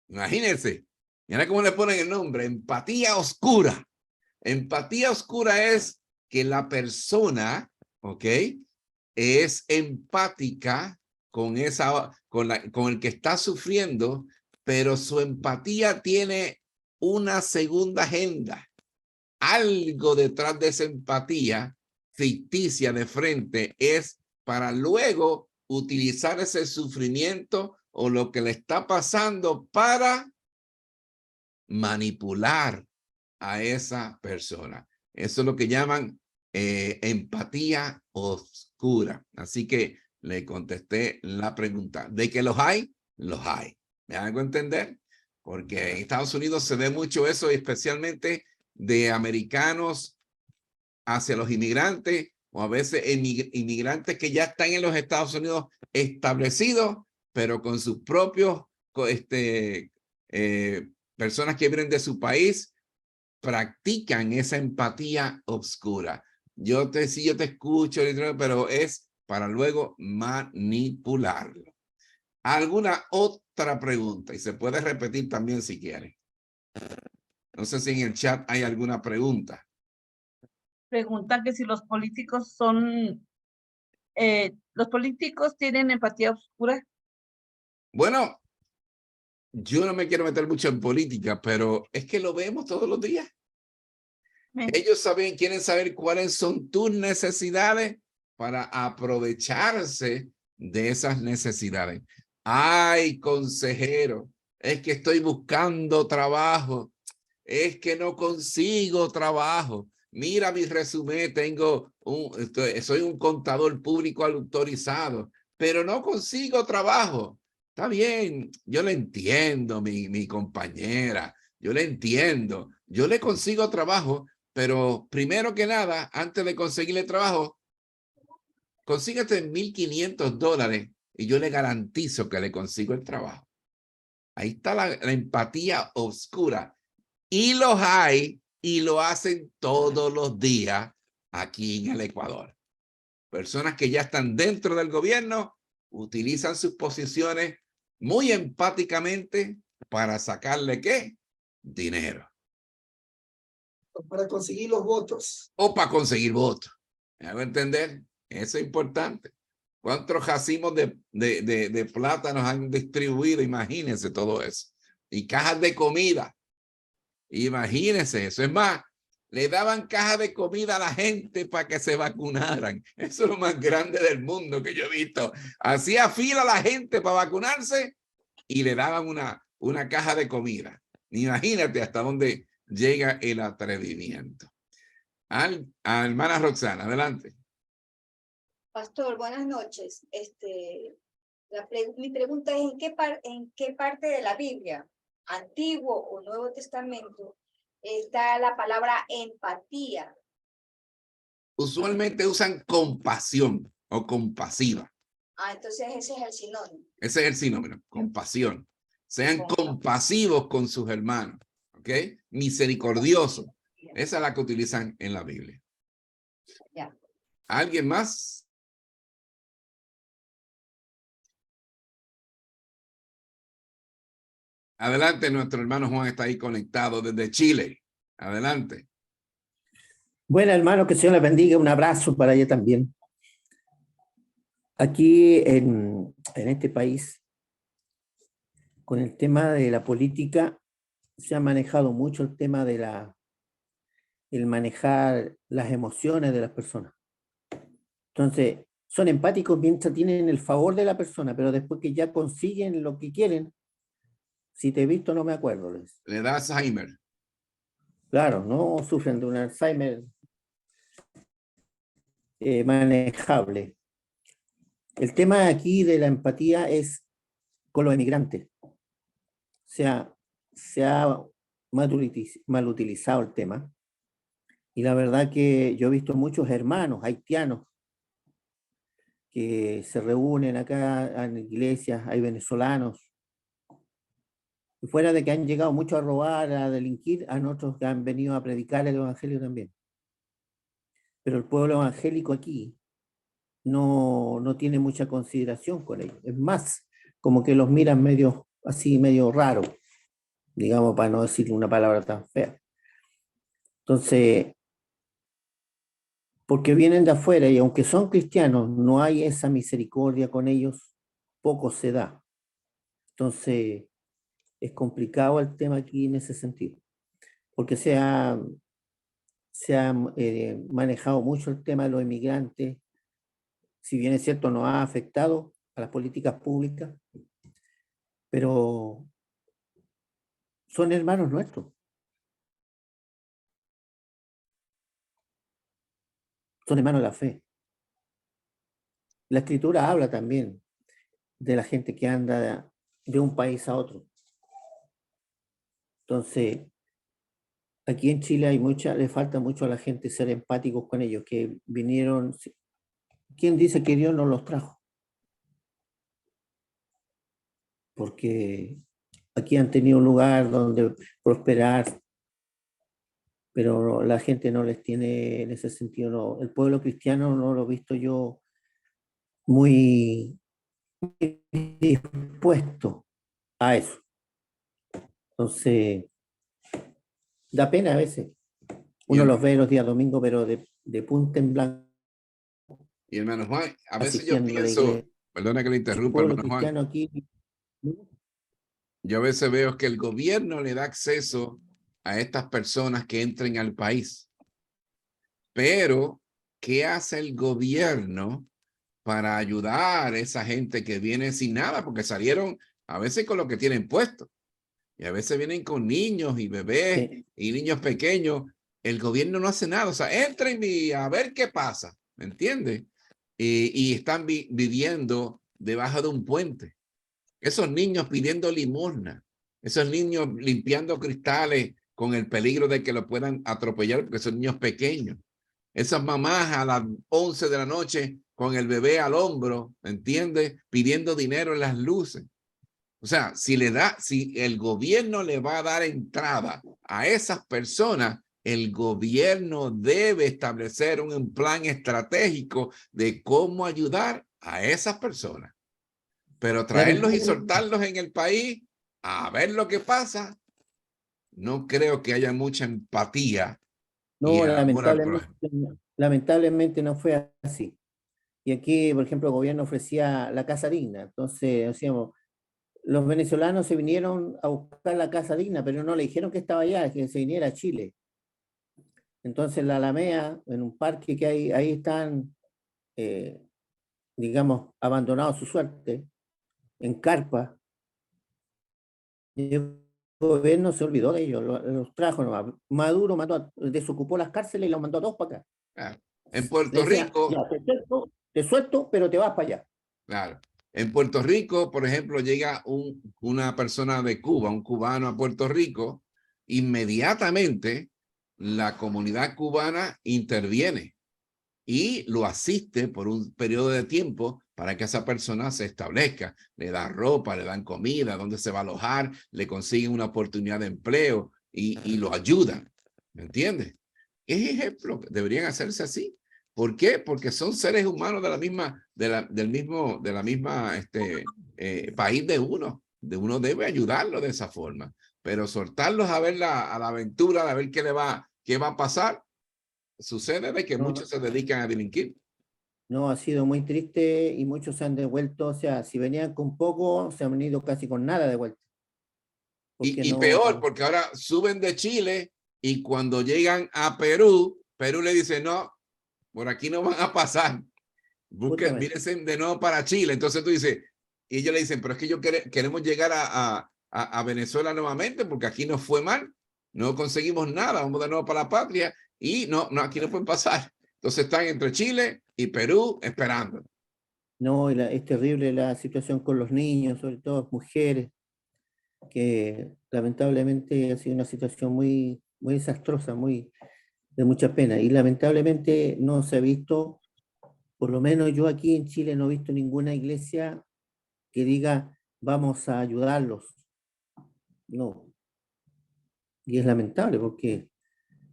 Imagínense. Mira cómo le ponen el nombre, empatía oscura. Empatía oscura es que la persona, ¿ok? Es empática con con el que está sufriendo, pero su empatía tiene una segunda agenda. Algo detrás de esa empatía ficticia de frente es para luego utilizar ese sufrimiento o lo que le está pasando para manipular a esa persona. Eso es lo que llaman empatía oscura. Así que le contesté la pregunta. ¿De que los hay? Los hay. ¿Me hago entender? Porque en Estados Unidos se ve mucho eso, especialmente de americanos hacia los inmigrantes, o a veces inmigrantes que ya están en los Estados Unidos establecidos, pero con sus propios personas que vienen de su país, practican esa empatía oscura. Sí, yo te escucho, pero es para luego manipularlo. ¿Alguna otra pregunta? Y se puede repetir también si quiere. No sé si en el chat hay alguna pregunta. Preguntan que si los políticos los políticos tienen empatía oscura. Bueno, yo no me quiero meter mucho en política, pero es que lo vemos todos los días. Ellos quieren saber cuáles son tus necesidades para aprovecharse de esas necesidades. Ay, consejero, es que estoy buscando trabajo, es que no consigo trabajo. Mira mi resumen, soy un contador público autorizado, pero no consigo trabajo. Está bien, yo le entiendo, mi compañera, yo le entiendo, yo le consigo trabajo, pero primero que nada, antes de conseguirle trabajo, consíguete $1,500 y yo le garantizo que le consigo el trabajo. Ahí está la empatía oscura. Y los hay y lo hacen todos los días aquí en el Ecuador. Personas que ya están dentro del gobierno utilizan sus posiciones muy empáticamente para sacarle ¿qué? Dinero. Para conseguir los votos. O para conseguir votos. ¿Me hago entender? Eso es importante. ¿Cuántos racimos de plata nos han distribuido? Imagínense todo eso. Y cajas de comida. Imagínense eso. Es más, le daban cajas de comida a la gente para que se vacunaran. Eso es lo más grande del mundo que yo he visto. Hacía fila la gente para vacunarse y le daban una caja de comida. Imagínate hasta dónde llega el atrevimiento. Hermana Roxana, adelante. Pastor, buenas noches. Mi pregunta es, ¿en qué parte de la Biblia, Antiguo o Nuevo Testamento, está la palabra empatía? Usualmente usan compasión o compasiva. Entonces ese es el sinónimo. Ese es el sinónimo, compasión. Sean compasivos con sus hermanos, ¿ok? Misericordiosos. Esa es la que utilizan en la Biblia. Ya. ¿Alguien más? Adelante, nuestro hermano Juan está ahí conectado desde Chile. Adelante. Bueno, hermano, que el Señor les bendiga. Un abrazo para ella también. Aquí en este país, con el tema de la política, se ha manejado mucho el tema de el manejar las emociones de las personas. Entonces, son empáticos mientras tienen el favor de la persona, pero después que ya consiguen lo que quieren, si te he visto no me acuerdo. Le da Alzheimer. Claro, no sufren de un Alzheimer manejable. El tema aquí de la empatía es con los emigrantes. Se ha mal utilizado el tema. Y la verdad que yo he visto muchos hermanos haitianos que se reúnen acá en iglesias, hay venezolanos. Y fuera de que han llegado muchos a robar, a delinquir, hay otros que han venido a predicar el evangelio también. Pero el pueblo evangélico aquí no tiene mucha consideración con ellos. Es más, como que los miran medio así, medio raro, digamos, para no decir una palabra tan fea. Entonces, porque vienen de afuera y aunque son cristianos, no hay esa misericordia con ellos, poco se da. Entonces, es complicado el tema aquí en ese sentido, porque se ha manejado mucho el tema de los inmigrantes. Si bien es cierto, nos ha afectado a las políticas públicas, pero son hermanos nuestros. Son hermanos de la fe. La Escritura habla también de la gente que anda de un país a otro. Entonces, aquí en Chile le falta mucho a la gente ser empáticos con ellos, que vinieron. ¿Quién dice que Dios no los trajo? Porque aquí han tenido un lugar donde prosperar, pero la gente no les tiene en ese sentido. No. El pueblo cristiano no lo he visto yo muy dispuesto a eso. Entonces, da pena a veces. Uno los ve los días domingos, pero de punta en blanco. Y hermano Juan, a veces yo asistiendo a la pienso, iglesia. perdona que le El interrumpa, pueblo hermano Juan, cristiano aquí. yo a veces veo que el gobierno le da acceso a estas personas que entren al país. Pero, ¿qué hace el gobierno para ayudar a esa gente que viene sin nada? Porque salieron a veces con lo que tienen puesto. Y a veces vienen con niños y bebés Sí. y niños pequeños. El gobierno no hace nada. O sea, entren y a ver qué pasa. ¿Me entiendes? Y están viviendo debajo de un puente. Esos niños pidiendo limosna. Esos niños limpiando cristales con el peligro de que lo puedan atropellar porque son niños pequeños. Esas mamás a las 11 de la noche con el bebé al hombro, ¿entiendes? Pidiendo dinero en las luces. O sea, si el gobierno le va a dar entrada a esas personas, el gobierno debe establecer un plan estratégico de cómo ayudar a esas personas. Pero traerlos y soltarlos en el país a ver lo que pasa, no creo que haya mucha empatía. No, lamentablemente no fue así. Y aquí, por ejemplo, el gobierno ofrecía la casa digna. Entonces, decíamos, los venezolanos se vinieron a buscar la casa digna, pero no le dijeron que estaba allá, que se viniera a Chile. Entonces, la Alameda, en un parque que hay, ahí están, digamos, abandonados a su suerte, en carpa. Y el gobierno se olvidó de ellos, los trajo nomás. Maduro desocupó las cárceles y los mandó a todos para acá. En Puerto Le decía, Rico, ya, te suelto, pero te vas para allá. claro. En Puerto Rico, por ejemplo, llega una persona de Cuba, un cubano a Puerto Rico, inmediatamente la comunidad cubana interviene y lo asiste por un periodo de tiempo para que esa persona se establezca. Le dan ropa, le dan comida, dónde se va a alojar, le consiguen una oportunidad de empleo y lo ayudan. ¿Me entiendes? Es ejemplo, deberían hacerse así. ¿Por qué? Porque son seres humanos de la misma, país de uno. De uno debe ayudarlo de esa forma. Pero soltarlos a ver a la aventura, a ver qué va a pasar, sucede de que muchos se dedican a delinquir. No, ha sido muy triste y muchos se han devuelto, o sea, si venían con poco, se han ido casi con nada de vuelta. Y peor, porque ahora suben de Chile y cuando llegan a Perú, Perú le dice, no, por aquí no van a pasar. Busquen, mírense de nuevo para Chile. Entonces tú dices, y ellos le dicen, pero es que queremos llegar a Venezuela nuevamente porque aquí nos fue mal, no conseguimos nada, vamos de nuevo para la patria y no, aquí no pueden pasar. Entonces están entre Chile y Perú esperando. No, es terrible la situación con los niños, sobre todo mujeres, que lamentablemente ha sido una situación muy, muy desastrosa, de mucha pena. Y lamentablemente no se ha visto, por lo menos yo aquí en Chile no he visto ninguna iglesia que diga vamos a ayudarlos. No. Y es lamentable porque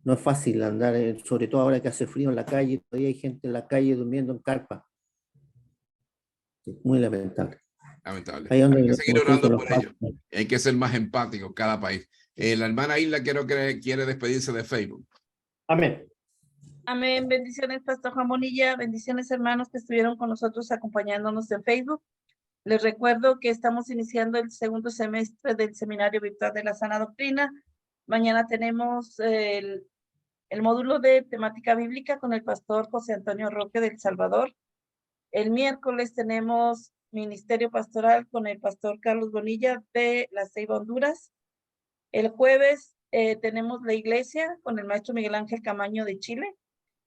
no es fácil andar, sobre todo ahora que hace frío en la calle, todavía hay gente en la calle durmiendo en carpa. Es muy lamentable. Lamentable. Hay que seguir orando por ello. Hay que ser más empáticos cada país. La hermana Isla quiere despedirse de Facebook. Amén. Amén. Bendiciones, Pastor Juan Bonilla. Bendiciones, hermanos que estuvieron con nosotros acompañándonos en Facebook. Les recuerdo que estamos iniciando el segundo semestre del Seminario Virtual de la Sana Doctrina. Mañana tenemos el módulo de temática bíblica con el pastor José Antonio Roque del Salvador. El miércoles tenemos ministerio pastoral con el pastor Carlos Bonilla de La Ceiba, Honduras. El jueves tenemos la iglesia con el maestro Miguel Ángel Camaño de Chile.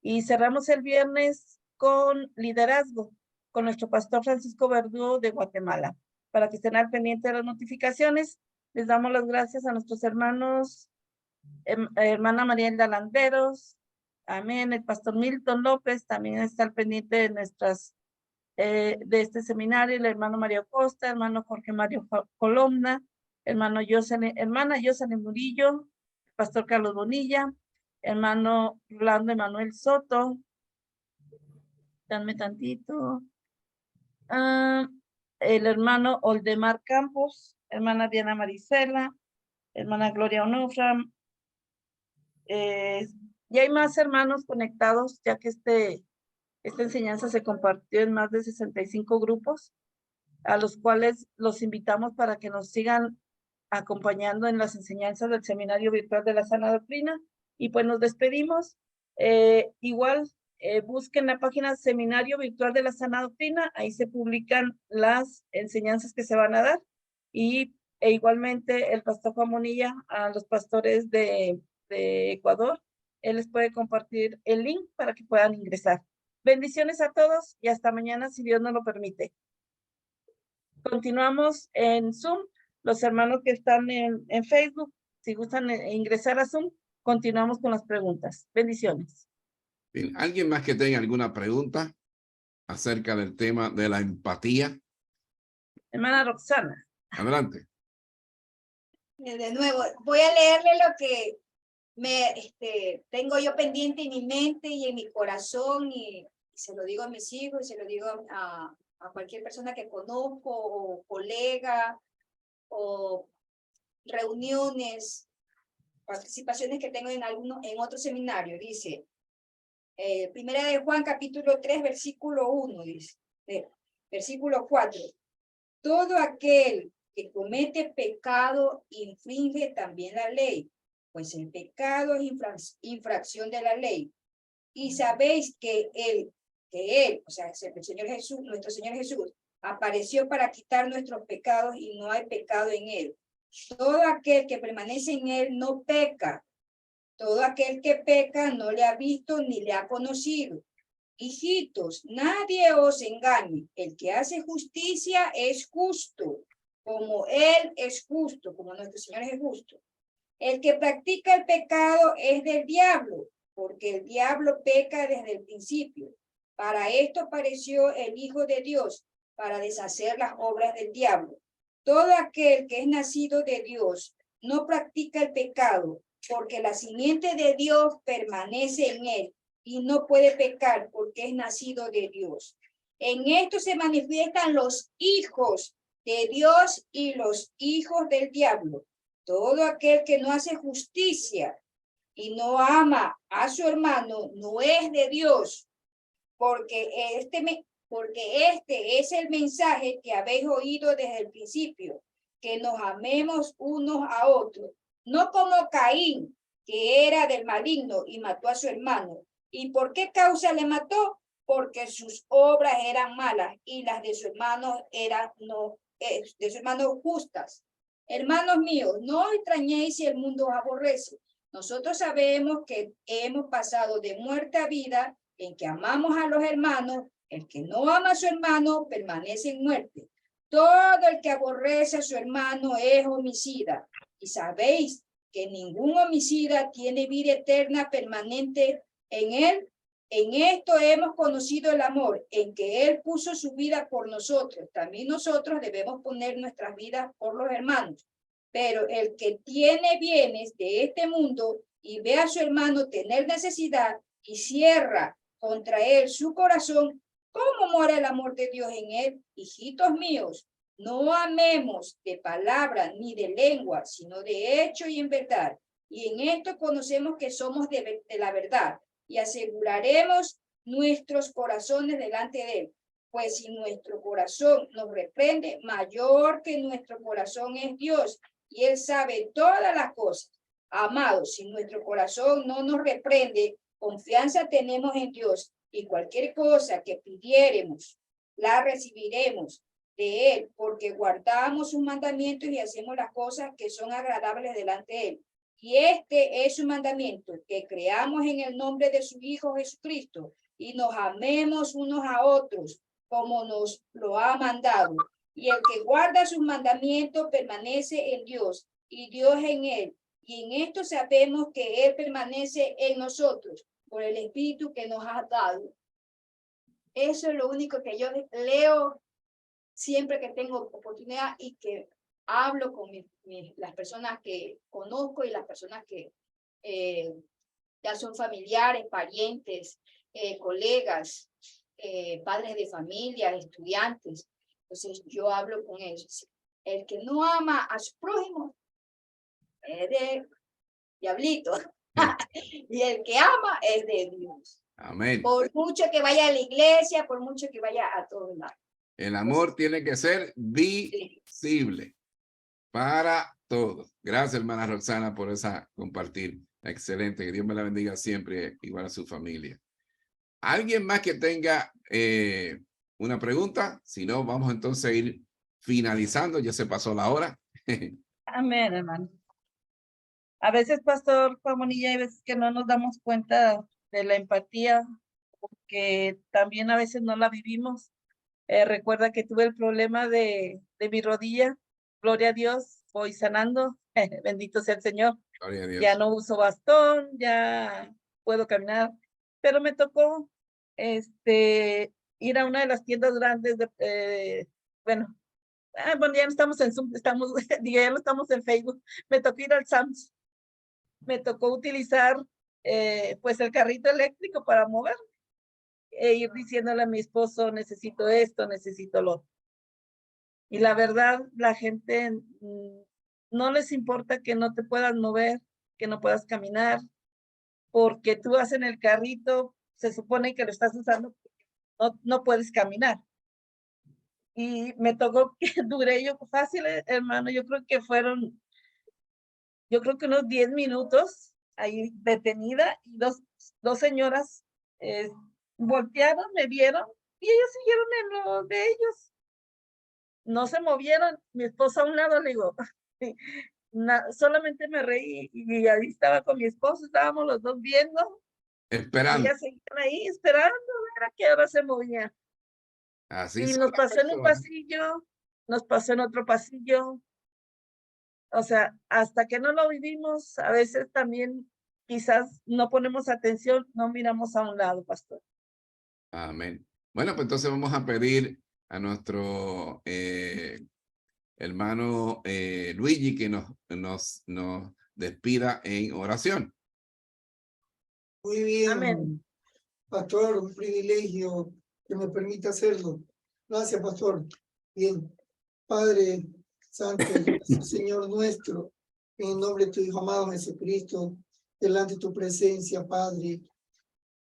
Y cerramos el viernes con liderazgo con nuestro pastor Francisco Verdugo de Guatemala. Para que estén al pendiente de las notificaciones, les damos las gracias a nuestros hermanos, hermana María Hilda Landeros, amén, el pastor Milton López, también está al pendiente de nuestras, de este seminario, el hermano Mario Costa, hermano Jorge Mario Colomna, hermana Yoselin Murillo, pastor Carlos Bonilla, hermano Rolando Emanuel Soto, dame tantito, el hermano Oldemar Campos, hermana Diana Marisela, hermana Gloria Onofra, y hay más hermanos conectados, ya que esta enseñanza se compartió en más de 65 grupos, a los cuales los invitamos para que nos sigan acompañando en las enseñanzas del Seminario Virtual de la Sana Doctrina. Y pues nos despedimos. Igual busquen la página Seminario Virtual de la Sana Doctrina, ahí se publican las enseñanzas que se van a dar. E igualmente el pastor Juan Bonilla, a los pastores de Ecuador, él les puede compartir el link para que puedan ingresar. Bendiciones a todos y hasta mañana, si Dios nos lo permite. Continuamos en Zoom. Los hermanos que están en Facebook, si gustan ingresar a Zoom, continuamos con las preguntas. Bendiciones. Bien, ¿alguien más que tenga alguna pregunta acerca del tema de la empatía? Hermana Roxana. Adelante. De nuevo, voy a leerle lo que tengo yo pendiente en mi mente y en mi corazón, y se lo digo a mis hijos, y se lo digo a cualquier persona que conozco, o colega, o reuniones, participaciones que tengo en otro seminario. Dice, Primera de Juan, capítulo 3, versículo 1, dice, versículo 4. Todo aquel que comete pecado infringe también la ley, pues el pecado es infracción de la ley. Y sabéis que él, o sea, el Señor Jesús, nuestro Señor Jesús, apareció para quitar nuestros pecados y no hay pecado en él. Todo aquel que permanece en él no peca. Todo aquel que peca no le ha visto ni le ha conocido. Hijitos, nadie os engañe. El que hace justicia es justo, como él es justo, como nuestro Señor es justo. El que practica el pecado es del diablo, porque el diablo peca desde el principio. Para esto apareció el Hijo de Dios, para deshacer las obras del diablo. Todo aquel que es nacido de Dios no practica el pecado, porque la simiente de Dios permanece en él y no puede pecar porque es nacido de Dios. En esto se manifiestan los hijos de Dios y los hijos del diablo. Todo aquel que no hace justicia y no ama a su hermano no es de Dios, porque este es el mensaje que habéis oído desde el principio, que nos amemos unos a otros, no como Caín, que era del maligno y mató a su hermano. ¿Y por qué causa le mató? Porque sus obras eran malas y las de su hermano justas. Hermanos míos, no os extrañéis si el mundo os aborrece. Nosotros sabemos que hemos pasado de muerte a vida en que amamos a los hermanos. El que no ama a su hermano permanece en muerte. Todo el que aborrece a su hermano es homicida. Y sabéis que ningún homicida tiene vida eterna permanente en él. En esto hemos conocido el amor, en que él puso su vida por nosotros. También nosotros debemos poner nuestras vidas por los hermanos. Pero el que tiene bienes de este mundo y ve a su hermano tener necesidad y cierra contra él su corazón, ¿cómo mora el amor de Dios en él? Hijitos míos, no amemos de palabra ni de lengua, sino de hecho y en verdad. Y en esto conocemos que somos de la verdad y aseguraremos nuestros corazones delante de él. Pues si nuestro corazón nos reprende, mayor que nuestro corazón es Dios, y él sabe todas las cosas. Amados, si nuestro corazón no nos reprende, confianza tenemos en Dios, y cualquier cosa que pidiéremos, la recibiremos. de él, porque guardamos sus mandamientos y hacemos las cosas que son agradables delante de él. Y este es su mandamiento, que creamos en el nombre de su Hijo Jesucristo y nos amemos unos a otros como nos lo ha mandado. Y el que guarda sus mandamientos permanece en Dios y Dios en él. Y en esto sabemos que él permanece en nosotros por el Espíritu que nos ha dado. Eso es lo único que yo leo siempre que tengo oportunidad y que hablo con las personas que conozco y las personas que ya son familiares, parientes, colegas, padres de familia, estudiantes. Entonces yo hablo con ellos. El que no ama a su prójimo es de diablito. Y el que ama es de Dios. Amén. Por mucho que vaya a la iglesia, por mucho que vaya a todos lados. El amor tiene que ser visible para todos. Gracias, hermana Roxana, por esa compartir. Excelente. Que Dios me la bendiga siempre, igual a su familia. ¿Alguien más que tenga una pregunta? Si no, vamos entonces a ir finalizando. Ya se pasó la hora. Amén, hermano. A veces, Pastor Juan Bonilla, hay veces que no nos damos cuenta de la empatía, porque también a veces no la vivimos. Recuerda que tuve el problema de mi rodilla. Gloria a Dios, voy sanando. Bendito sea el Señor. Gloria a Dios. Ya no uso bastón, ya puedo caminar. Pero me tocó ir a una de las tiendas grandes bueno, ya no estamos en Zoom, ya no estamos en Facebook. Me tocó ir al Sam's. Me tocó utilizar pues el carrito eléctrico para mover e ir diciéndole a mi esposo, necesito esto, necesito lo otro. Y la verdad, la gente no les importa que no te puedas mover, que no puedas caminar, porque tú vas en el carrito, se supone que lo estás usando, no puedes caminar. Y me tocó que duré yo fácil, hermano, yo creo que unos 10 minutos ahí detenida, y dos señoras voltearon, me vieron, y ellos siguieron en lo de ellos. No se movieron. Mi esposo a un lado, le digo, solamente me reí, y ahí estaba con mi esposo, estábamos los dos viendo. Esperando. Y ellas seguían ahí esperando a que ahora se movía. Así Y son nos las pasó en un personas. pasillo, nos pasó en otro pasillo. O sea, hasta que no lo vivimos, a veces también quizás no ponemos atención, no miramos a un lado, pastor. Amén. Bueno, pues entonces vamos a pedir a nuestro hermano Luigi que nos despida en oración. Muy bien, Amén. pastor, un privilegio que me permita hacerlo. Gracias, pastor. Bien, Padre Santo, Señor nuestro, en el nombre de tu Hijo amado Jesucristo, delante de tu presencia, Padre,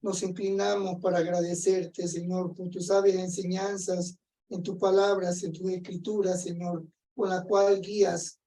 nos inclinamos para agradecerte, Señor, por tus sabias enseñanzas en tus palabras, en tus escrituras, Señor, con la cual guías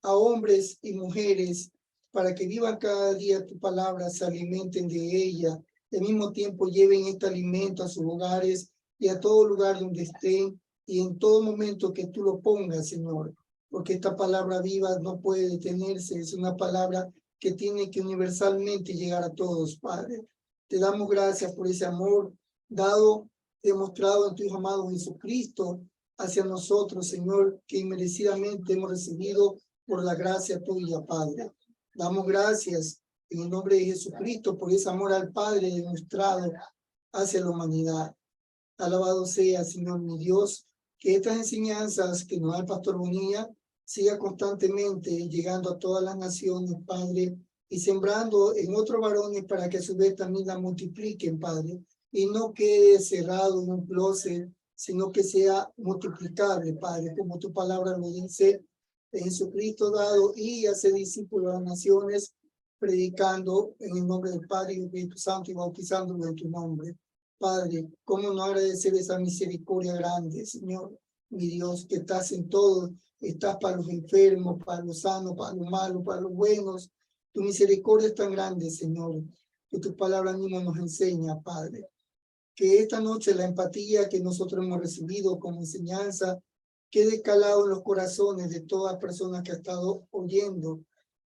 a hombres y mujeres para que vivan cada día tu palabra, se alimenten de ella, y al mismo tiempo lleven este alimento a sus hogares y a todo lugar donde estén, y en todo momento que tú lo pongas, Señor, porque esta palabra viva no puede detenerse, es una palabra que tiene que universalmente llegar a todos, Padre. Te damos gracias por ese amor dado, demostrado en tu Hijo amado Jesucristo hacia nosotros, Señor, que inmerecidamente hemos recibido por la gracia tuya, Padre. Damos gracias en el nombre de Jesucristo por ese amor al Padre demostrado hacia la humanidad. Alabado sea, Señor mi Dios, que estas enseñanzas que nos da el pastor Bonilla siga constantemente llegando a todas las naciones, Padre, y sembrando en otros varones para que a su vez también la multipliquen, Padre, y no quede cerrado en un closet, sino que sea multiplicable, Padre, como tu palabra lo dice, en Jesucristo dado, y hacer discípulos a las naciones, predicando en el nombre del Padre y del Espíritu Santo y bautizándolo en tu nombre. Padre, cómo no agradecer esa misericordia grande, Señor, mi Dios, que estás en todo, estás para los enfermos, para los sanos, para los malos, para los buenos. Tu misericordia es tan grande, Señor, que tu palabra mismo nos enseña, Padre. Que esta noche la empatía que nosotros hemos recibido como enseñanza quede calado en los corazones de toda persona que ha estado oyendo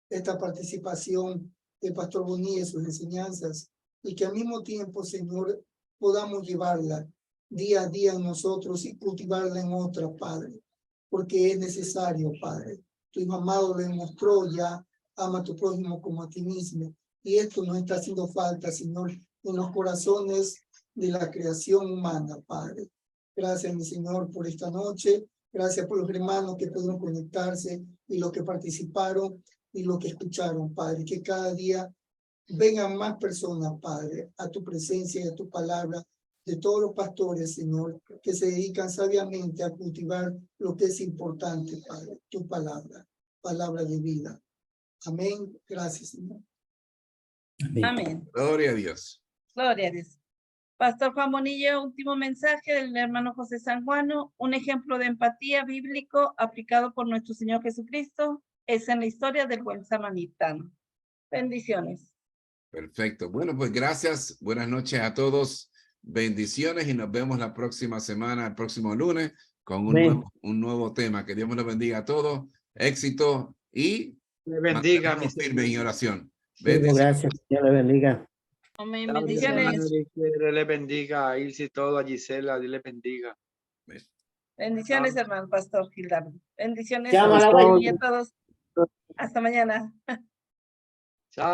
esta participación del Pastor Bonilla y sus enseñanzas, y que al mismo tiempo, Señor, podamos llevarla día a día en nosotros y cultivarla en otras, Padre, porque es necesario, Padre. Tu Hijo amado lo demostró ya, ama a tu prójimo como a ti mismo, y esto nos está haciendo falta, Señor, en los corazones de la creación humana, Padre. Gracias, mi Señor, por esta noche. Gracias por los hermanos que pudieron conectarse y los que participaron y los que escucharon, Padre. Que cada día vengan más personas, Padre, a tu presencia y a tu palabra, de todos los pastores, Señor, que se dedican sabiamente a cultivar lo que es importante, Padre, tu palabra, palabra de vida. Amén. Gracias, Señor. Amén. Gloria a Dios. Gloria a Dios. Pastor Juan Bonilla, último mensaje del hermano José Sanjuano. Un ejemplo de empatía bíblico aplicado por nuestro Señor Jesucristo es en la historia del buen samaritano. Bendiciones. Perfecto. Bueno, pues gracias. Buenas noches a todos. Bendiciones y nos vemos la próxima semana, el próximo lunes, con un nuevo tema. Que Dios me lo bendiga a todos. Éxito y Le bendiga, manténgannos firmes en oración. Bendigo, gracias. Dios le bendiga. Amén. Hermano Bendiciones. Dios le bendiga a Ilse y todo, a Gisela, Dios le bendiga. Bendiciones, hermano Pastor Gildardo. Bendiciones Llama a la a guay. todos. Hasta mañana.